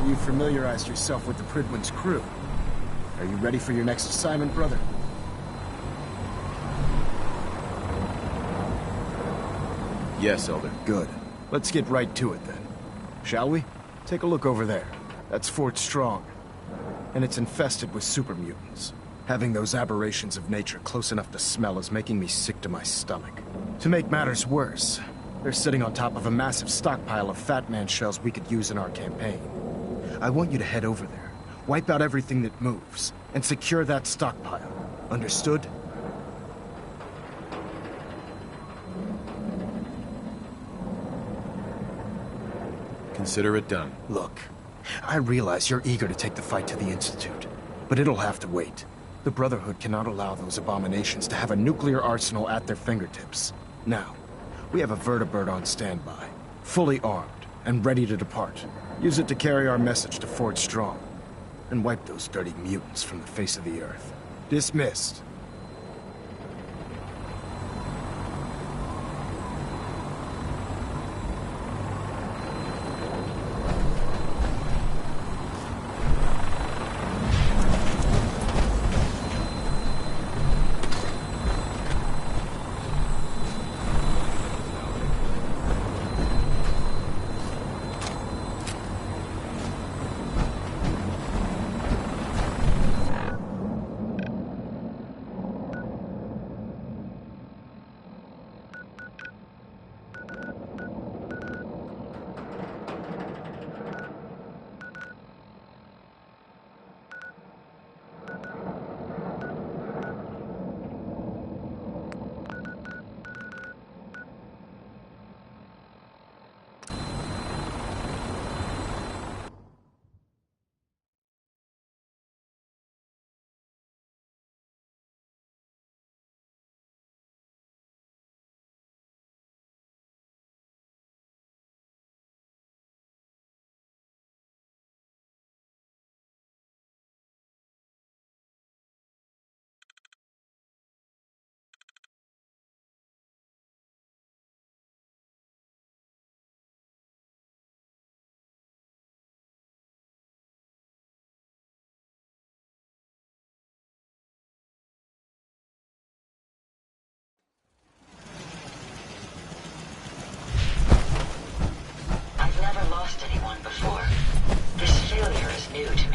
You've familiarized yourself with the Pridwin's crew. Are you ready for your next assignment, brother?
Yes, Elder.
Good. Let's get right to it, then. Shall we? Take a look over there. That's Fort Strong. And it's infested with super mutants. Having those aberrations of nature close enough to smell is making me sick to my stomach. To make matters worse, they're sitting on top of a massive stockpile of Fat Man shells we could use in our campaign. I want you to head over there, wipe out everything that moves, and secure that stockpile. Understood?
Consider it done.
Look, I realize you're eager to take the fight to the Institute, but it'll have to wait. The Brotherhood cannot allow those abominations to have a nuclear arsenal at their fingertips. Now, we have a vertibird on standby, fully armed, and ready to depart. Use it to carry our message to Fort Strong, and wipe those dirty mutants from the face of the earth. Dismissed.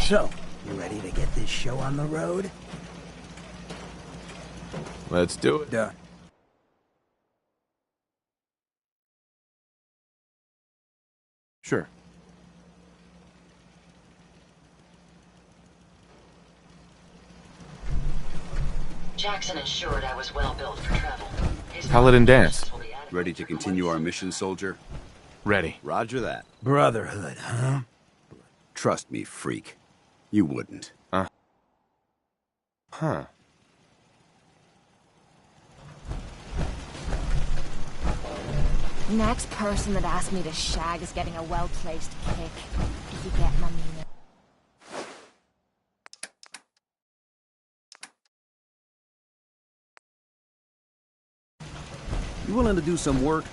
So, you ready to get this show on the road?
Let's do it.
Done.
Sure.
Jackson ensured I was well built for travel.
Paladin Dance.
Ready to continue our mission, soldier?
Ready.
Roger that.
Brotherhood, huh?
Trust me, freak. You wouldn't.
Huh.
Next person that asks me to shag is getting a well-placed kick. If you get my meaning.
You willing to do some work?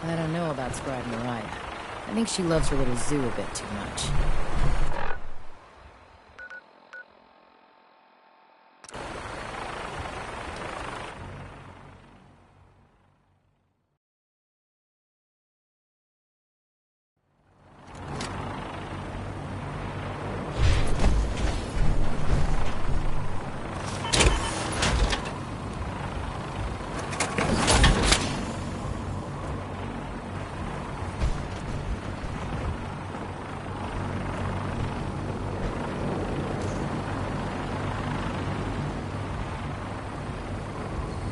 I don't know about Scribe Mariah. I think she loves her little zoo a bit too much.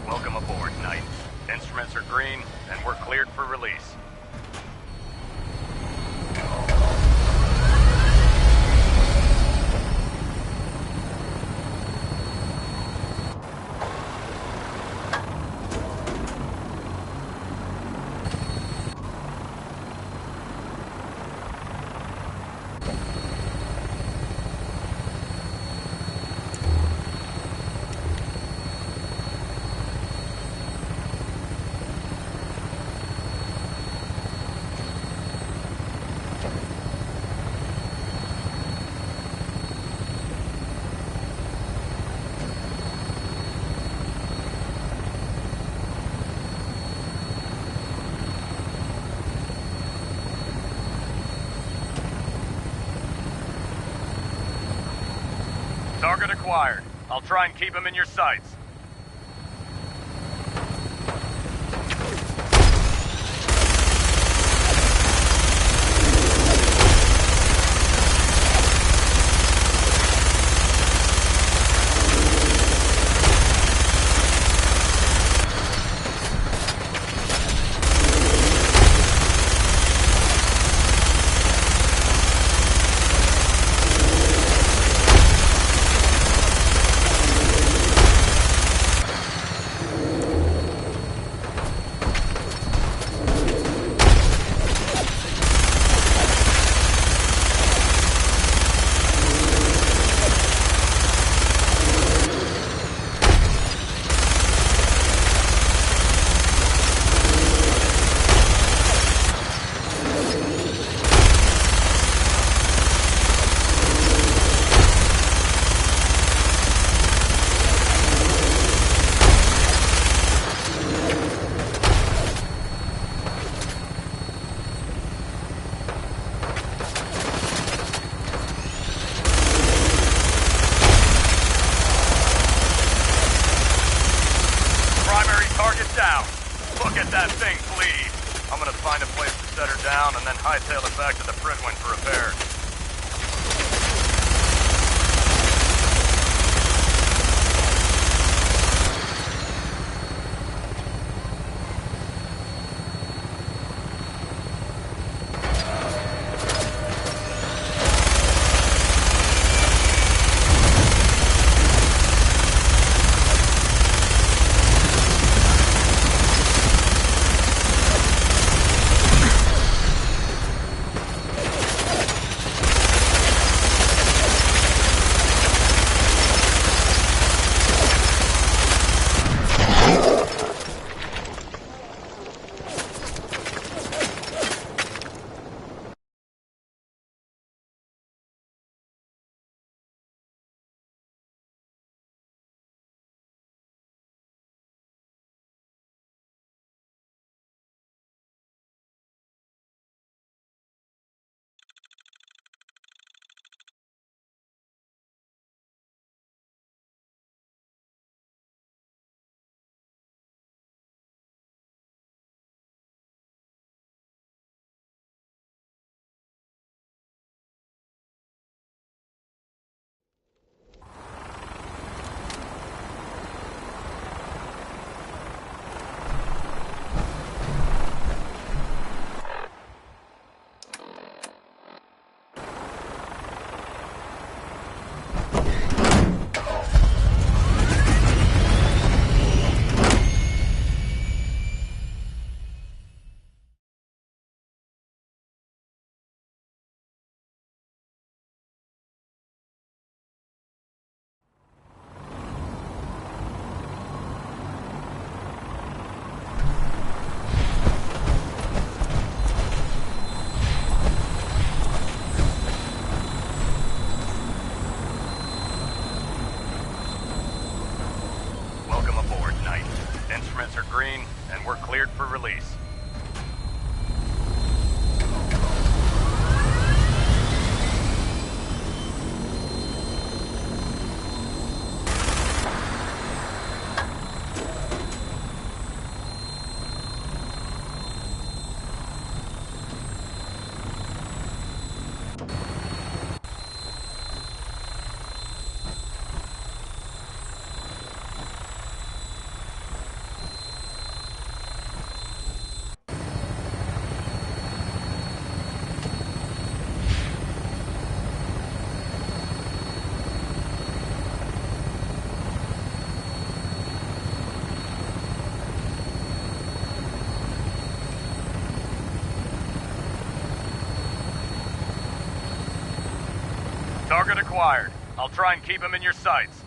Welcome aboard, Knight. Instruments are green, and we're cleared for release. Target acquired. I'll try and keep him in your sights.
down and then hightail it back to the Fridwin for repairs. Green, and we're cleared for release. Target acquired. I'll try and keep him in your sights.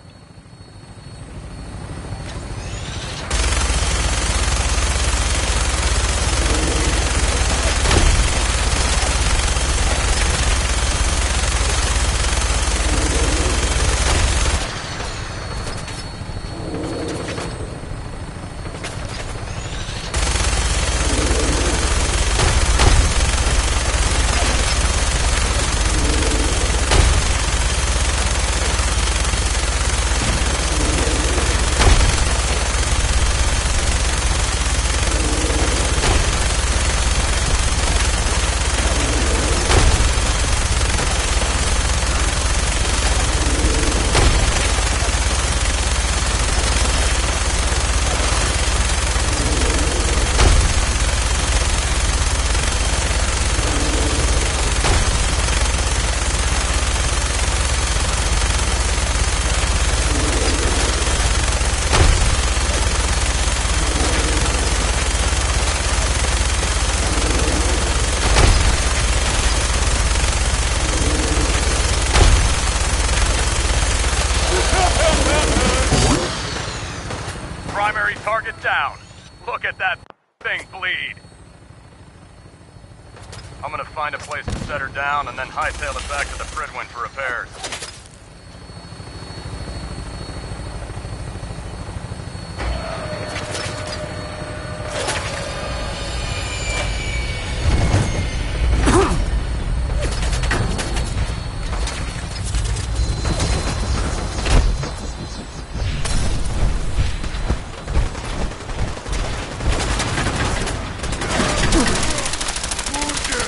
Primary target down. Look at that thing bleed. I'm gonna find a place to set her down and then hightail it back to the Fridwin for repairs.
Wounded!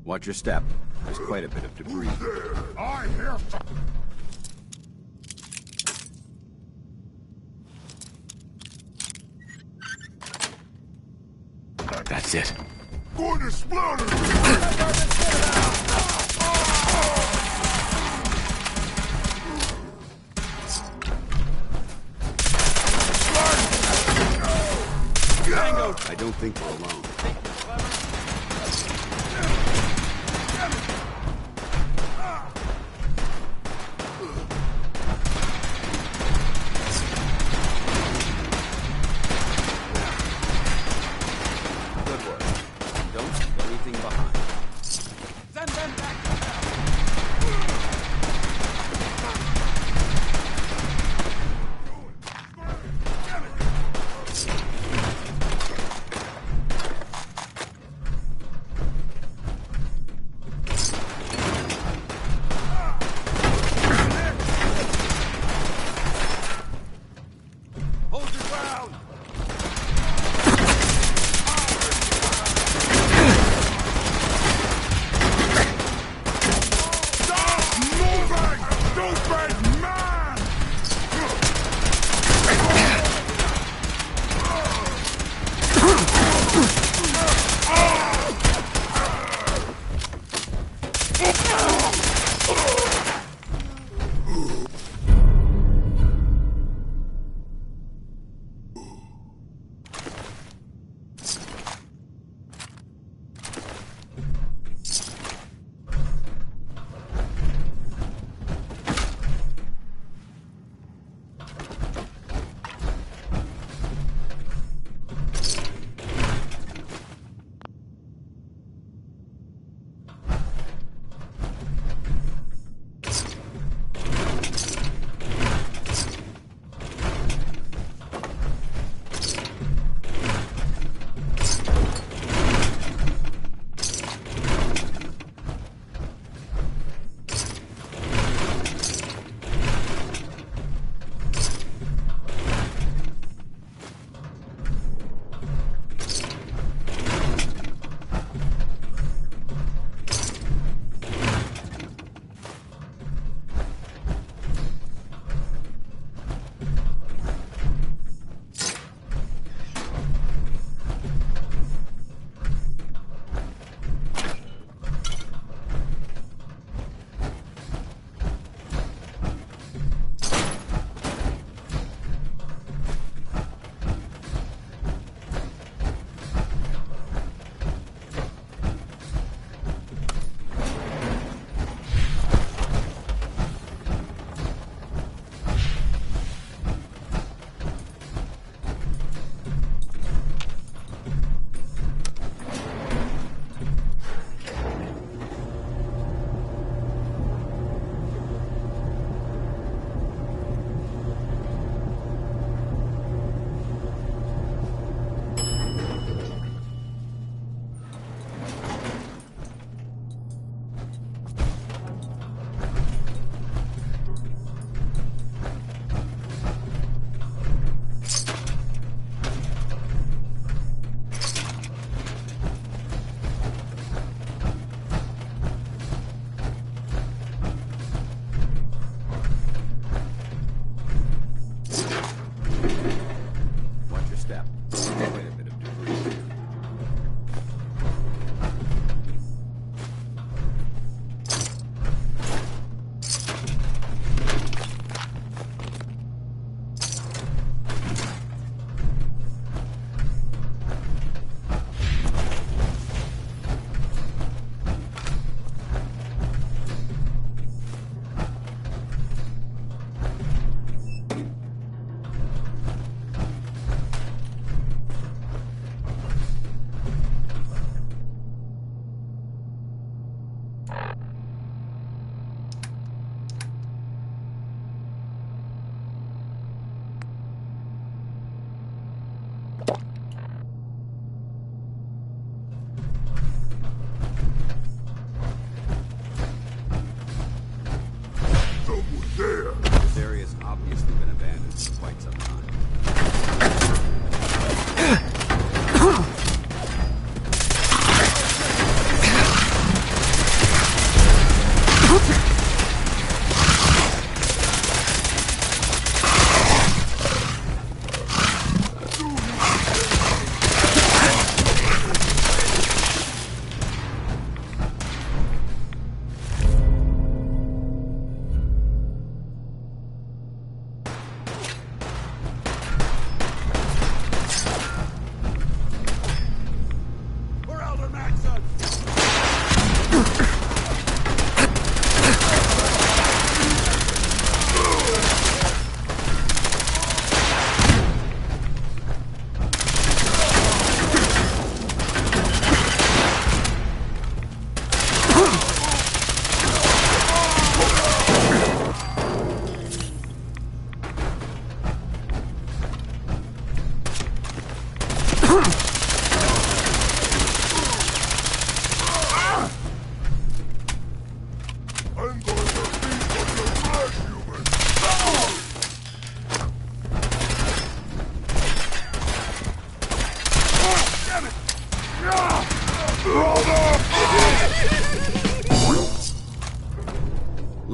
Watch your step. There's quite a bit of debris.
I hear.
That's it.
Going to splatter!
I don't think we're alone. Good work. Don't leave anything behind.
Send them back to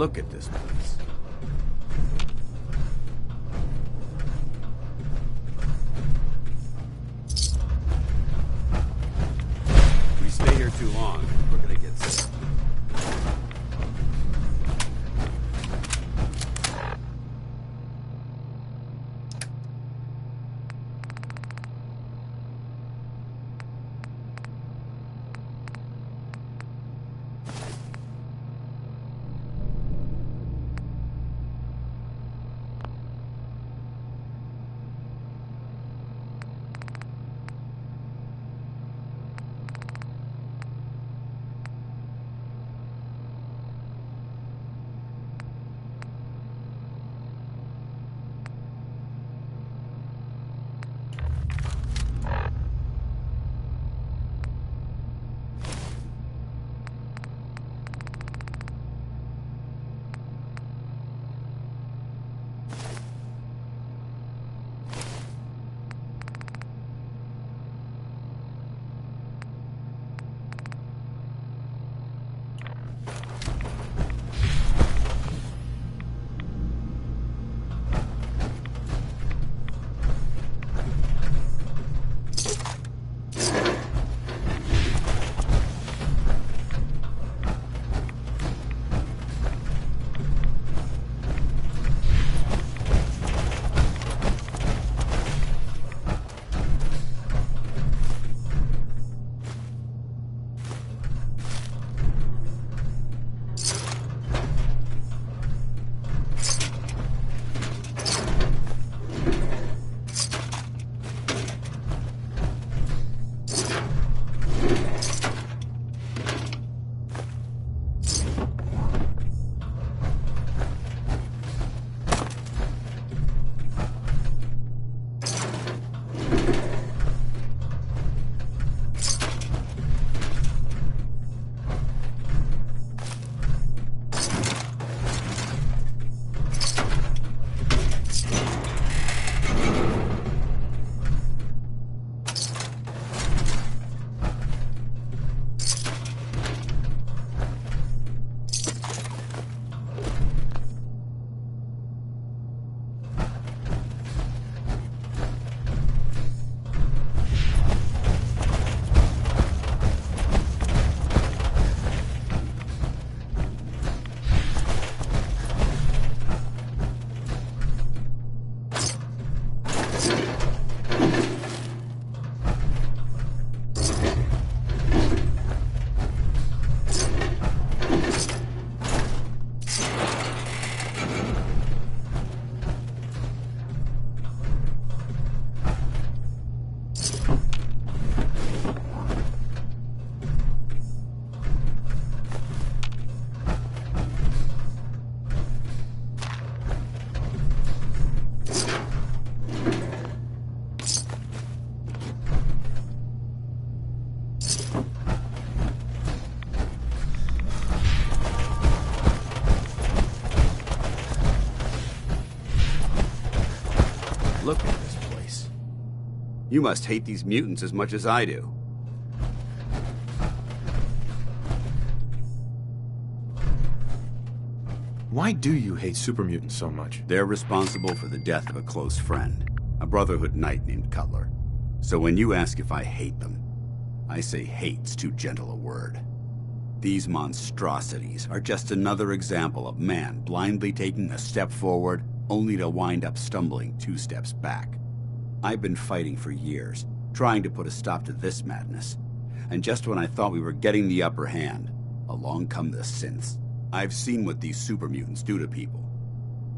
Look at this place. If we stay here too long, we're gonna get sick. Look at this place. You must hate these mutants as much as I do.
Why do you hate super mutants so much?
They're responsible for the death of a close friend, a Brotherhood knight named Cutler. So when you ask if I hate them, I say hate's too gentle a word. These monstrosities are just another example of man blindly taking a step forward only to wind up stumbling 2 steps back. I've been fighting for years, trying to put a stop to this madness. And just when I thought we were getting the upper hand, along come the synths. I've seen what these super mutants do to people.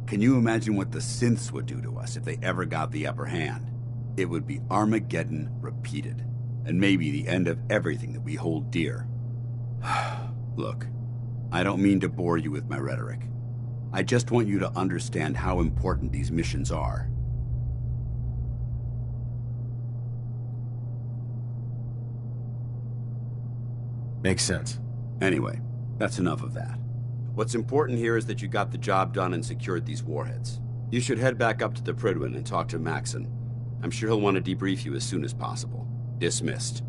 Can you imagine what the synths would do to us if they ever got the upper hand? It would be Armageddon repeated, and maybe the end of everything that we hold dear. Look, I don't mean to bore you with my rhetoric. I just want you to understand how important these missions are.
Makes sense.
Anyway, that's enough of that. What's important here is that you got the job done and secured these warheads. You should head back up to the Prydwen and talk to Maxon. I'm sure he'll want to debrief you as soon as possible. Dismissed.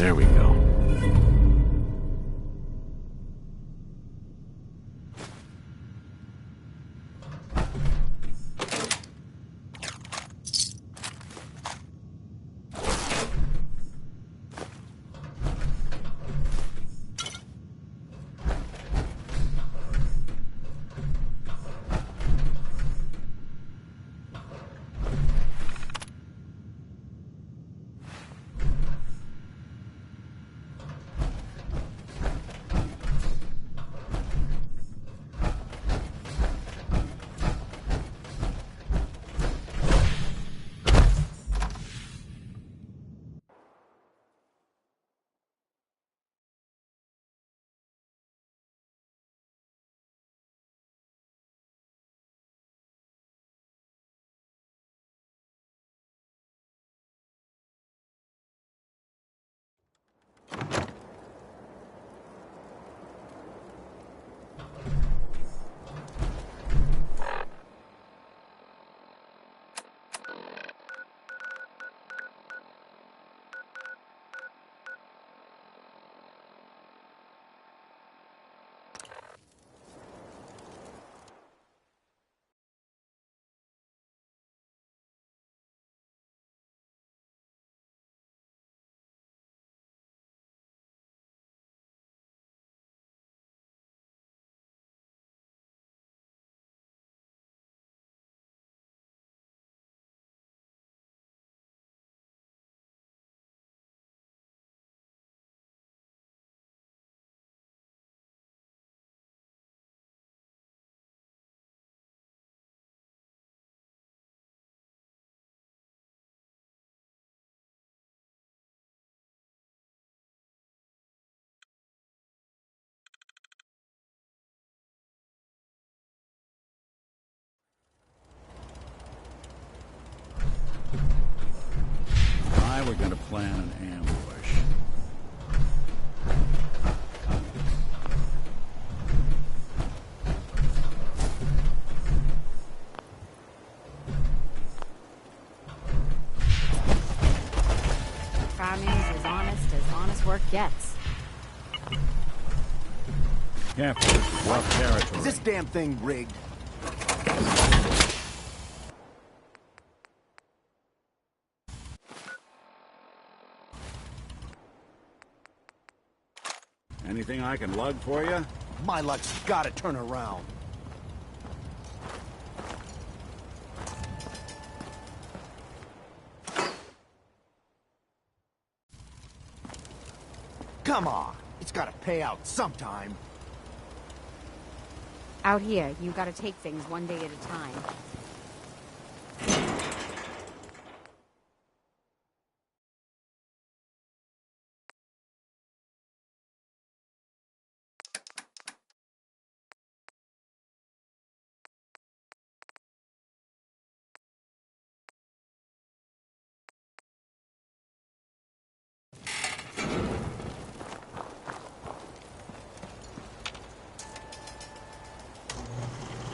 There we go.
Why we're gonna plan an ambush.
Farming's as honest work gets.
Careful, this is rough territory.
Is this damn thing rigged?
Anything I can lug for you?
My luck's gotta turn around. Come on, it's gotta pay out sometime.
Out here, you gotta take things one day at a time.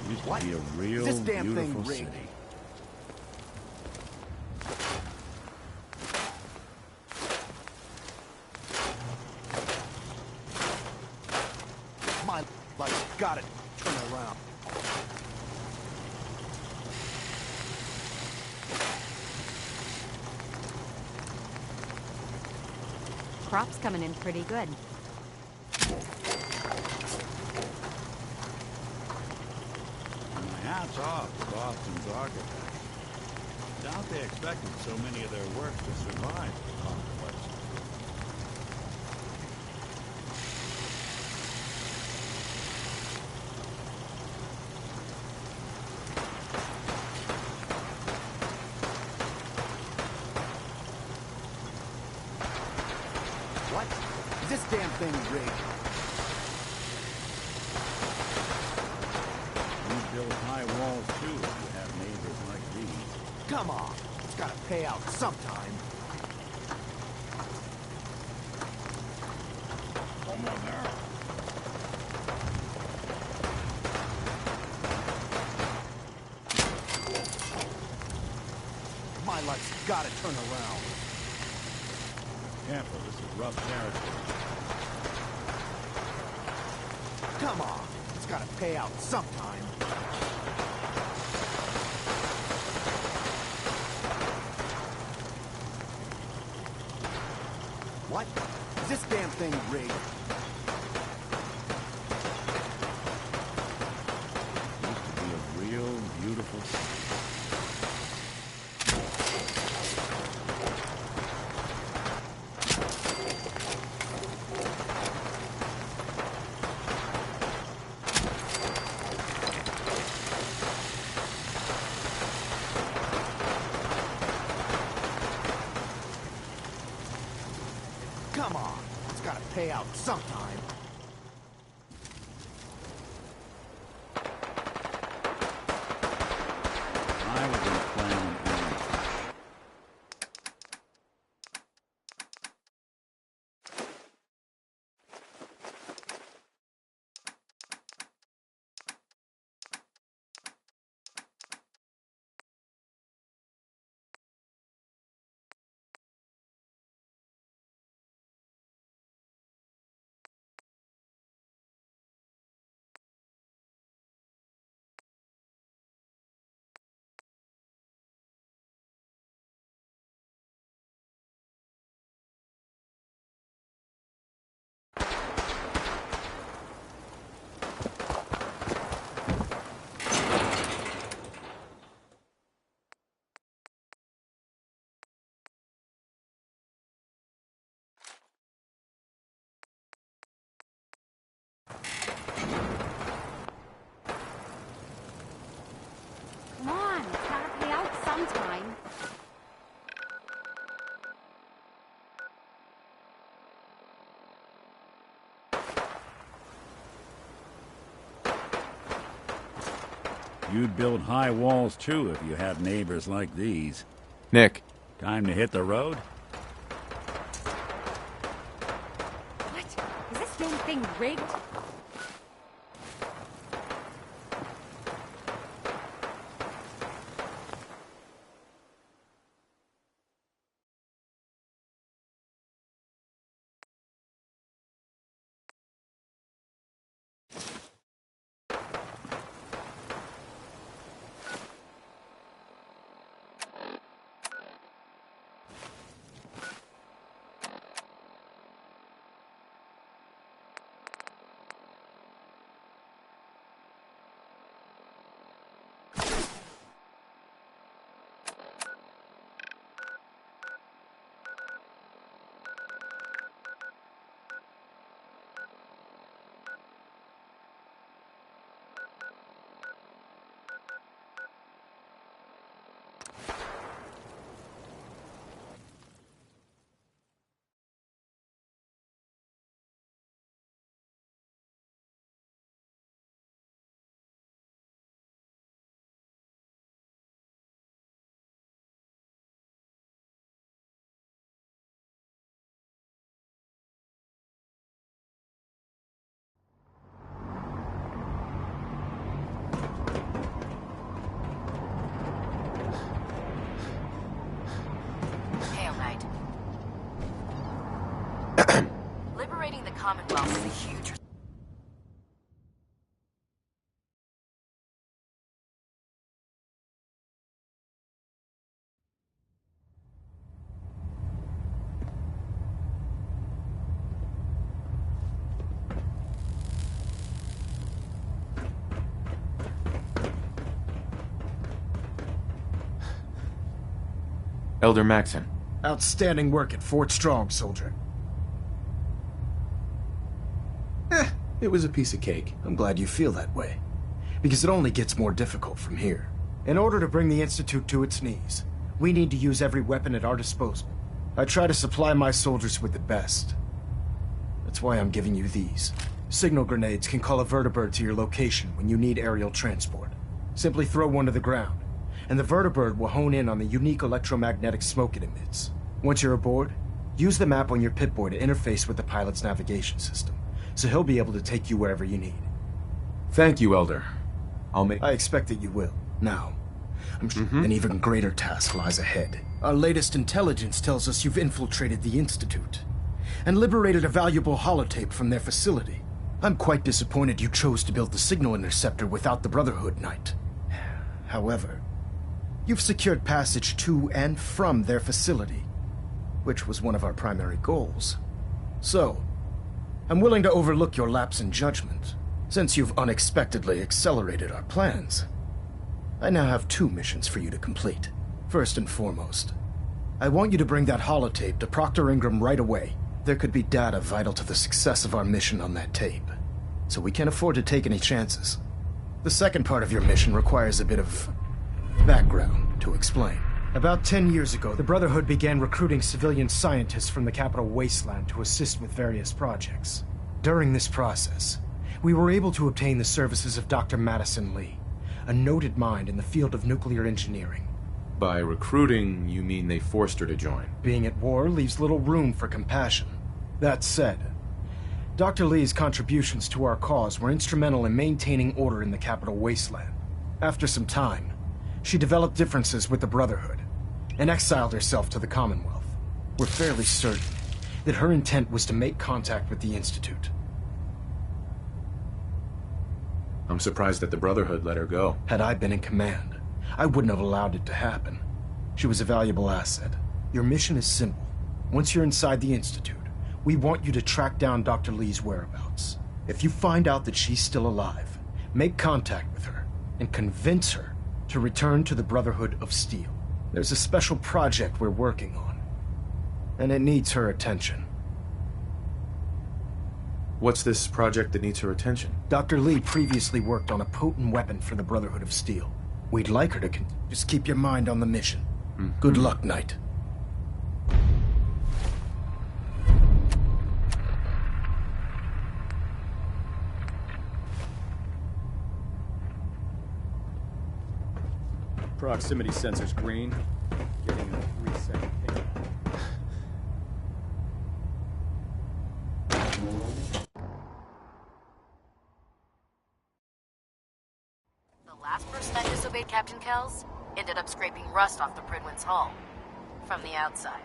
Used to be a real
Is this damn thing
beautiful
rigged?
city.
My luck's gotta turn around.
Crop's coming in pretty good.
My hat's off to Boston's architects. Doubt they expected so many of their work to survive the conquest.
What? Is this damn thing rigged?
You build high walls too if you have neighbors like these.
Come on, it's gotta pay out sometime.
Come on there.
My luck's gotta turn around.
Careful, this is rough territory.
Come on. It's gotta pay out sometime. What? Is this damn thing rigged?
Used to be a real beautiful sight.
Come on. It's gotta pay out sometime.
I was gonna plan on doing
Come on, it's gotta pay out sometime.
You'd build high walls too if you had neighbors like these.
Nick.
Time to hit the road?
What? Is this damn thing rigged?
Hail Knight. Liberating the Commonwealth is a huge...
Elder Maxon.
Outstanding work at Fort Strong, soldier. It was a piece of cake. I'm glad you feel that way. Because it only gets more difficult from here. In order to bring the Institute to its knees, we need to use every weapon at our disposal. I try to supply my soldiers with the best. That's why I'm giving you these. Signal grenades can call a vertibird to your location when you need aerial transport. Simply throw one to the ground, and the vertibird will hone in on the unique electromagnetic smoke it emits. Once you're aboard, use the map on your Pip-Boy to interface with the pilot's navigation system, so he'll be able to take you wherever you need.
Thank you, Elder.
I expect that you will. Now, I'm sure an even greater task lies ahead. Our latest intelligence tells us you've infiltrated the Institute and liberated a valuable holotape from their facility. I'm quite disappointed you chose to build the signal interceptor without the Brotherhood, Knight. However, you've secured passage to and from their facility, which was one of our primary goals. So, I'm willing to overlook your lapse in judgment, since you've unexpectedly accelerated our plans. I now have 2 missions for you to complete. First and foremost, I want you to bring that holotape to Proctor Ingram right away. There could be data vital to the success of our mission on that tape, so we can't afford to take any chances. The second part of your mission requires a bit of background to explain. About 10 years ago, the Brotherhood began recruiting civilian scientists from the capital Wasteland to assist with various projects. During this process, we were able to obtain the services of Dr. Madison Lee, a noted mind in the field of nuclear engineering.
By recruiting, you mean they forced her to join?
Being at war leaves little room for compassion. That said, Dr. Lee's contributions to our cause were instrumental in maintaining order in the capital Wasteland. After some time, she developed differences with the Brotherhood and exiled herself to the Commonwealth. We're fairly certain that her intent was to make contact with the Institute.
I'm surprised that the Brotherhood let her go.
Had I been in command, I wouldn't have allowed it to happen. She was a valuable asset. Your mission is simple. Once you're inside the Institute, we want you to track down Dr. Lee's whereabouts. If you find out that she's still alive, make contact with her and convince her to return to the Brotherhood of Steel. There's a special project we're working on, and it needs her attention.
What's this project that needs her attention?
Dr. Lee previously worked on a potent weapon for the Brotherhood of Steel. We'd like her to just keep your mind on the mission. Good luck, Knight.
Proximity sensor's green. Getting a 3-second ping.
The last person that disobeyed Captain Kells ended up scraping rust off the Pridwin's hull from the outside.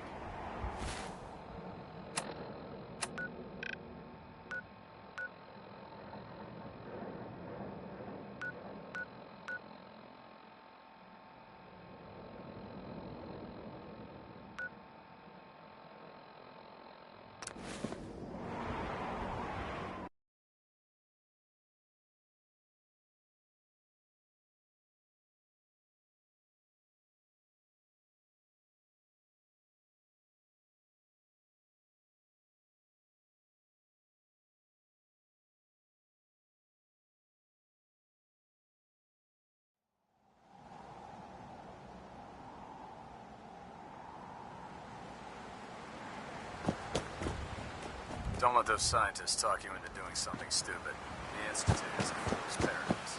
Don't let those scientists talk you into doing something stupid. The Institute is a fool's paradise.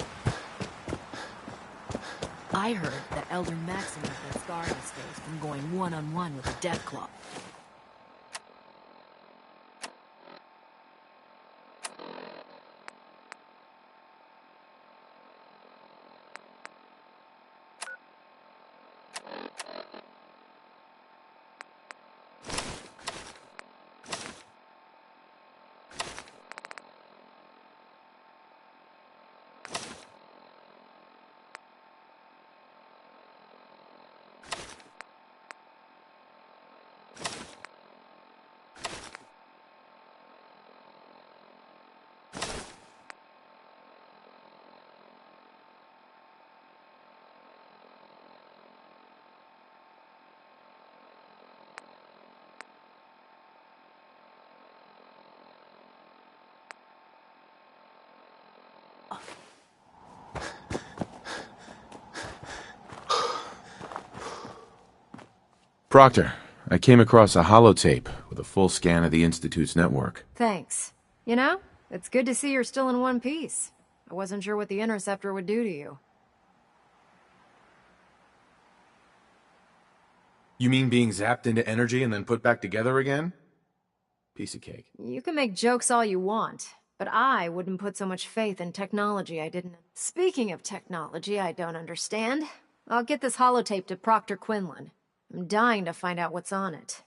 I heard that Elder Maximum has scarred his face from going one-on-one with the Death Claw.
Proctor, I came across a holotape with a full scan of the Institute's network.
Thanks. You know, it's good to see you're still in one piece. I wasn't sure what the interceptor would do to you.
You mean being zapped into energy and then put back together again? Piece of cake.
You can make jokes all you want, but I wouldn't put so much faith in technology I didn't... Speaking of technology I don't understand, I'll get this holotape to Proctor Quinlan. I'm dying to find out what's on it.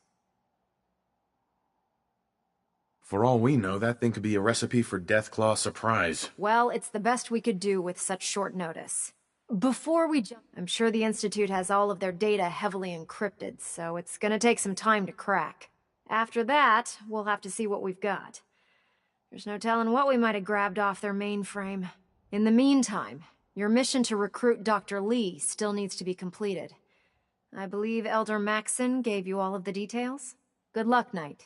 For all we know, that thing could be a recipe for Deathclaw surprise.
Well, it's the best we could do with such short notice. Before we jump, I'm sure the Institute has all of their data heavily encrypted, so it's gonna take some time to crack. After that, we'll have to see what we've got. There's no telling what we might have grabbed off their mainframe. In the meantime, your mission to recruit Dr. Lee still needs to be completed. I believe Elder Maxson gave you all of the details. Good luck, Knight.